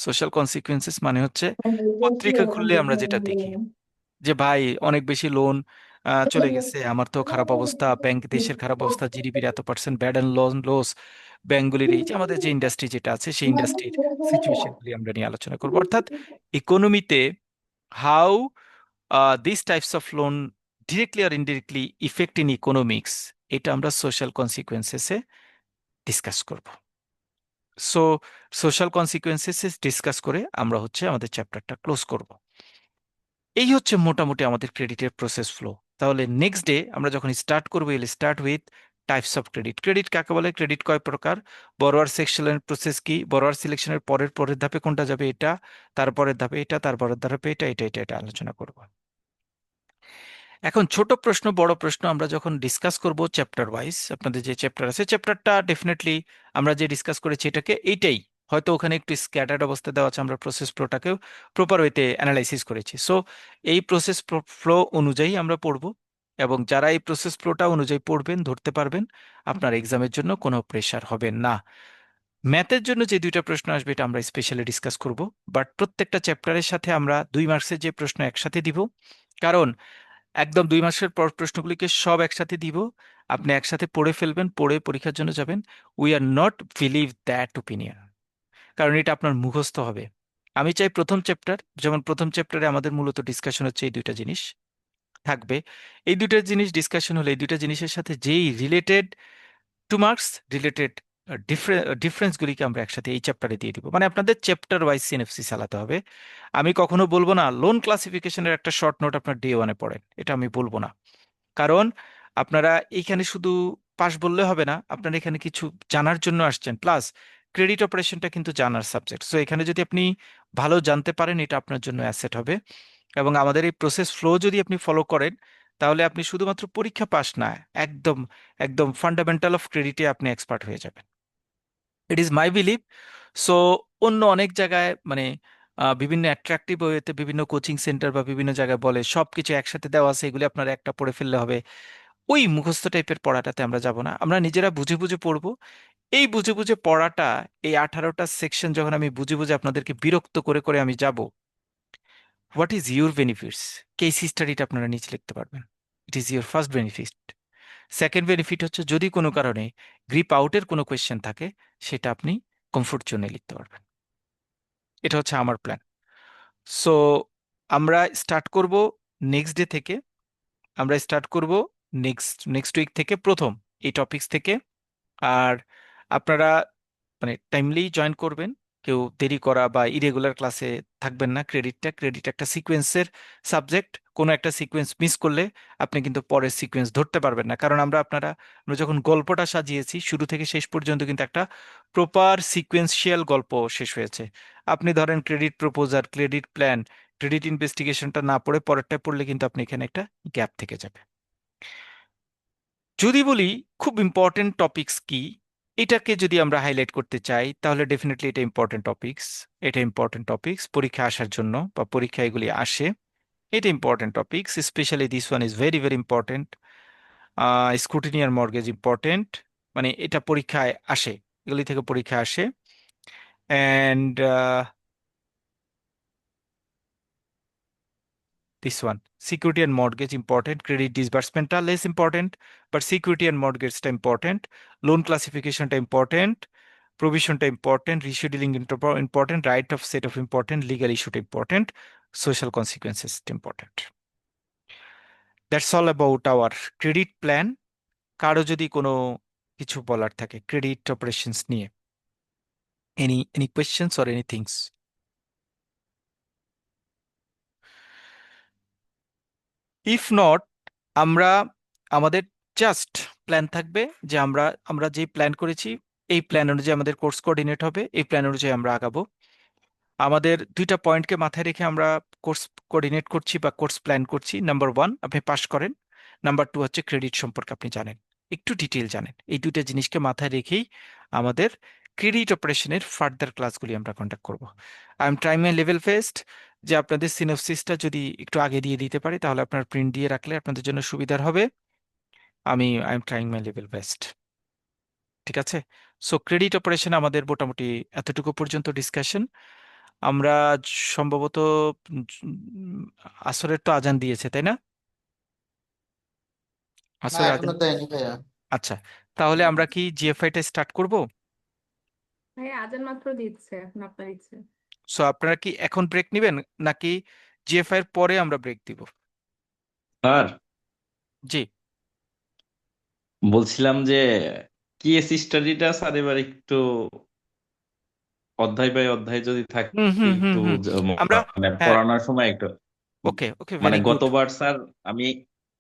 সোশ্যাল কনসিকুয়েন্সেস মানে হচ্ছে পত্রিকা খুললে আমরা যেটা দেখি যে ভাই অনেক বেশি লোন চলে গেছে, আমার তো খারাপ অবস্থা, ব্যাংক দেশের খারাপ অবস্থা, জিডিপির এত% ব্যাড অ্যান্ড লস, ব্যাংকগুলির এই যে আমাদের যে ইন্ডাস্ট্রি যেটা আছে সেই ইন্ডাস্ট্রির সিচুয়েশনগুলি আমরা নিয়ে আলোচনা করবো। অর্থাৎ ইকোনমিতে how this types of loan directly আর ইনডিরেক্টলি ইফেক্ট ইন ইকোনমিক্স, এটা আমরা সোশ্যাল কনসিকুয়েন্সেসে ডিসকাস করব। সো সোশ্যাল কনসিকুয়েন্সেস ডিসকাস করে আমরা হচ্ছে আমাদের চ্যাপ্টারটা ক্লোজ করব। এই হচ্ছে মোটামুটি আমাদের ক্রেডিটের প্রসেস ফ্লো। তাহলে নেক্সট ডে আমরা যখন স্টার্ট করবো, will start with types of credit. Credit কাকে বলে, ক্রেডিট কয় প্রকার, বড়োয়ার সেকশনের প্রসেস কি, বড়োয়ার সিলেকশনের পরের পরের ধাপে কোনটা যাবে এটা, তারপরের ধাপে এটা, তারপরের ধাপে এটা, এটা এটা এটা আলোচনা করব। এখন ছোট প্রশ্ন বড় প্রশ্ন আমরা যখন ডিসকাস করব চ্যাপ্টার ওয়াইজ, আপনাদের যে চ্যাপ্টার আছে চ্যাপ্টারটা ডেফিনেটলি আমরা যে ডিসকাস করেছি এটাকে এইটাই, হয়তো ওখানে একটু স্ক্যাটার্ড অবস্থা দেওয়া আছে, আমরা প্রসেস ফ্লোটাকেও প্রপার ওয়েতে অ্যানালাইসিস করেছি। সো এই প্রসেস ফ্লো অনুযায়ী আমরা পড়ব, এবং যারা এই প্রসেস ফ্লোটা অনুযায়ী পড়বেন ধরতে পারবেন, আপনার এক্সামের জন্য কোনো প্রেশার হবে না। ম্যাথের জন্য যে 2টা প্রশ্ন আসবে এটা আমরা স্পেশালি ডিসকাস করব, বাট প্রত্যেকটা চ্যাপ্টারের সাথে আমরা 2 মার্কসের যে প্রশ্ন একসাথে দিব, কারণ একদম 2 মাসের পর প্রশ্নগুলিকে সব একসাথে দিব, আপনি একসাথে পড়ে ফেলবেন, পড়ে পরীক্ষার জন্য যাবেন। We are not believe that opinion, কারণ এটা আপনার মুখস্থ হবে। আমি চাই প্রথম চ্যাপ্টার, যেমন প্রথম চ্যাপ্টারে আমাদের মূলত ডিসকাশন হচ্ছে এই 2টা জিনিস থাকবে, এই 2টা জিনিস ডিসকাশন হলে এই 2টা জিনিসের সাথে যেই রিলেটেড 2 মার্কস রিলেটেড ডিফারেন্সগুলিকে আমরা একসাথে এই চ্যাপ্টারে দিয়ে দিব। মানে আপনাদের চ্যাপ্টার ওয়াইজ সিএনএফসি চালাতে হবে। আমি কখনো বলবো না লোন ক্লাসিফিকেশনের একটা শর্ট নোট আপনার ডে 1-এ পড়েন, এটা আমি বলবো না। কারণ আপনারা এইখানে শুধু পাস বললে হবে না, আপনারা এখানে কিছু জানার জন্য আসছেন, প্লাস ক্রেডিট অপারেশনটা কিন্তু জানার সাবজেক্ট। সো এখানে যদি আপনি ভালো জানতে পারেন এটা আপনার জন্য অ্যাসেট হবে, এবং আমাদের এই প্রসেস ফ্লো যদি আপনি ফলো করেন, তাহলে আপনি শুধুমাত্র পরীক্ষা পাস না, একদম একদম ফান্ডামেন্টাল অফ ক্রেডিটে আপনি এক্সপার্ট হয়ে যাবেন। It is my believe. So অন্য অনেক জায়গায় মানে বিভিন্ন অ্যাট্রাকটিভ ওয়েতে বিভিন্ন কোচিং সেন্টার বা বিভিন্ন জায়গায় বলে সবকিছু একসাথে দেওয়া আছে, এগুলি আপনার একটা পড়ে ফেললে হবে। ওই মুখস্থ টাইপের পড়াটাতে আমরা যাব না, আমরা নিজেরা বুঝে বুঝে পড়বো। এই বুঝে বুঝে পড়াটা, এই 18টা সেকশন যখন আমি বুঝে বুঝে আপনাদেরকে বিরক্ত করে করে আমি যাব, what is your benefits, case স্টাডিটা আপনারা নিচে লিখতে পারবেন। It is your first benefit. Second benefit হচ্ছে যদি কোনো কারণে গ্রিপ আউটের কোনো কোয়েশ্চেন থাকে, সেটা আপনি কমফোর্ট জোনে লিখতে পারবেন। এটা হচ্ছে আমার প্ল্যান। সো আমরা স্টার্ট করব নেক্সট ডে থেকে, আমরা স্টার্ট করব নেক্সট নেক্সট উইক থেকে প্রথম এই টপিকস থেকে। আর আপনারা মানে টাইমলি জয়েন করবেন, কেউ দেরি করা বা ইরেগুলার ক্লাসে থাকবেন না। ক্রেডিট একটা সিকোয়েন্সের সাবজেক্ট, কোনো একটা সিকোয়েন্স মিস করলে আপনি কিন্তু পরের সিকোয়েন্স ধরতে পারবেন না, কারণ আমরা যখন গল্পটা সাজিয়েছি শুরু থেকে শেষ পর্যন্ত কিন্তু একটা প্রপার সিকোয়েন্সিয়াল গল্প শেষ হয়েছে। আপনি ধরেন credit proposal, credit plan, credit ইনভেস্টিগেশনটা না পড়ে পরেরটা পড়লে কিন্তু আপনি এখানে একটা গ্যাপ থেকে যাবে। যদি বলি খুব ইম্পর্টেন্ট টপিকস কি, এটাকে যদি আমরা হাইলাইট করতে চাই তাহলে ডেফিনেটলি এটা ইম্পর্টেন্ট টপিকস। এটা ইম্পর্টেন্ট টপিকস পরীক্ষা আসার জন্য, বা পরীক্ষা এগুলি আসে, এটা important topics. Specially this one is very very important. Scrutiny আর মর্গেজ ইম্পর্টেন্ট, মানে এটা পরীক্ষায় আসে, এগুলি থেকে পরীক্ষা আসে। And this one, security and mortgage important, credit disbursement are less important, but security and mortgage টা important, loan classification টা important, provision টা important, rescheduling important, right of set of important, legal issue টা important, social consequences টা important. That's all about our credit plan. কারো যদি কোনো কিছু বলার থাকে ক্রেডিট অপারেশনস নিয়ে, any questions or anything? If not, আমরা আমাদের জাস্ট প্ল্যান থাকবে যে আমরা আমরা যে প্ল্যান করেছি এই প্ল্যান অনুযায়ী আমাদের কোর্স কোঅর্ডিনেট হবে, এই প্ল্যান অনুযায়ী আমরা আগাবো। আমাদের দুইটা পয়েন্টকে মাথায় রেখে আমরা কোর্স কোঅর্ডিনেট করছি বা কোর্স প্ল্যান করছি। নাম্বার ওয়ান, আপনি পাস করেন। নাম্বার টু হচ্ছে ক্রেডিট সম্পর্কে আপনি জানেন, একটু ডিটেল জানেন। এই দুইটা জিনিসকে মাথায় রেখেই আমাদের ক্রেডিট অপারেশনের ফার্দার ক্লাসগুলি আমরা কন্ডাক্ট করব। I am trying my level best যে আপনাদের সিনপসিসটা যদি একটু আগে দিয়ে দিতে পারি তাহলে আপনার প্রিন্ট দিয়ে রাখলে আপনাদের জন্য সুবিধার হবে। I am trying my level best. ঠিক আছে। সো ক্রেডিট অপারেশন আমাদের মোটামুটি এতটুকু পর্যন্ত ডিসকাশন। আমরা সম্ভবত আসরের তো আজান দিয়েছে, তাই না? না, আসরের আজান। এখনো দেয়নি ভাইয়া। আচ্ছা, তাহলে আমরা কি জিএফআইটা স্টার্ট করব? ভাই আজান মাত্র দিচ্ছে, এখন আপনার ইচ্ছে। সো আপনারা কি এখন ব্রেক নেবেন নাকি জিএফআই এর পরে আমরা ব্রেক দিব? স্যার, জি। বলছিলাম যে কেস স্টাডিটা স্যার এবার একটু অধ্যায় বাই অধ্যায় যদি থাকে হুম হুম হুম একটু হুম। আমরা, মানে হ্যাঁ, পড়ানোর সময় একটু ওকে ওকে, মানে ভেরি গুড। গতবার স্যার আমি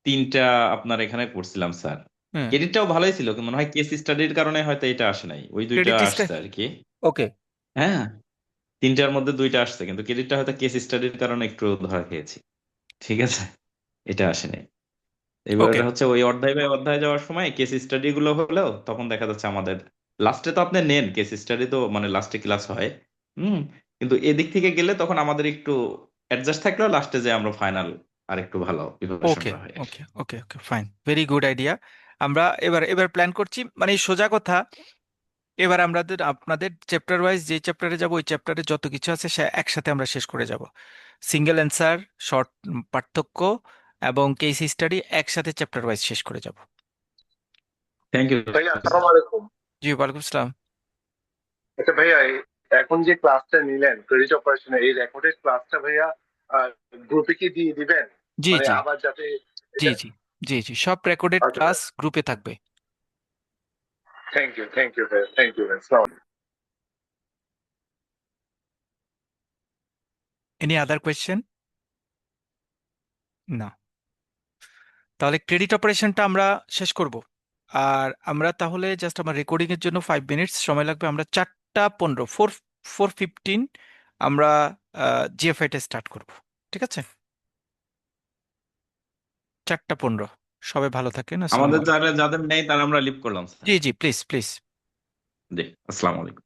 3টা আপনার এখানে করছিলাম স্যার। হ্যাঁ, ক্রেডিটটাও ভালোই ছিল কিন্তু মনে হয় কেস স্টাডির কারণে হয়তো এটা আসে নাই, ওই দুইটা ক্রেডিট আসছে আর কি। ওকে। হ্যাঁ, 3টার মধ্যে 2টা আসছে কিন্তু ক্রেডিটটা হয়তো কেস স্টাডির কারণে একটু ধরা খেয়েছি। ঠিক আছে, এটা আসে নাই। এবার ওকে হচ্ছে ওই অধ্যায় বাই অধ্যায় যাওয়ার সময় কেস স্টাডি গুলো হলেও তখন দেখা যাচ্ছে আমাদের লাস্টে তো আপনি নেন কেস স্টাডি, তো মানে লাস্টে ক্লাস হয়। হুম। কিন্তু এদিক থেকে গেলে তখন আমাদের একটু অ্যাডজাস্ট থাকলেও লাস্টে যে আমরা ফাইনাল আর একটু ভালো ওকে প্রিপারেশনটা হয় আর কি। ওকে ওকে ওকে, ফাইন, ভেরি গুড আইডিয়া। আমরা এবার এবার প্ল্যান করছি, মানে সোজা কথা। এবার আমাদের আপনাদের চ্যাপ্টার ওয়াইজ যে চ্যাপ্টারে যাব ওই চ্যাপ্টারে যত কিছু আছে সে একসাথে আমরা শেষ করে যাব। সিঙ্গেল অ্যান্সার, শর্ট পার্থক্য এবং কেস স্টাডি একসাথে চ্যাপ্টার ওয়াইজ শেষ করে যাব। Thank you. ভাইয়া আসসালামু আলাইকুম। জি, ওয়ালাইকুম আসসালাম। আচ্ছা ভাইয়া, এখন যে ক্লাসটা নিলেন ক্রেডিট অপারেশনে, এই রেকর্ডেড ক্লাসটা ভাইয়া গ্রুপে কি দিয়ে দিবেন? জি মানে জি আবার যাতে জি এটা। জি জি জি, সব রেকর্ডেড আচ্ছা ক্লাস ভাইয়া, গ্রুপে থাকবে। থ্যাংক ইউ ভাইয়া, থ্যাংক ইউ ভাইয়া, আসসালামু আলাইকুম। Any other question? না। তাহলে ক্রেডিট অপারেশনটা আমরা শেষ করব। আর আমরা তাহলে জাস্ট আমার রেকর্ডিং এর জন্য 5 মিনিটস সময় লাগবে। আমরা 4:15, 4:15 আমরা জিএফআইটা স্টার্ট করব। ঠিক আছে, 4:15। সবাই ভালো থাকেন, আসসালামু আমাদের আলাইকুম। যারা যাদের নেই তারা আমরা লিভ করলাম স্যার। জি জি, প্লিজ প্লিজ। জি, আসসালামু আলাইকুম।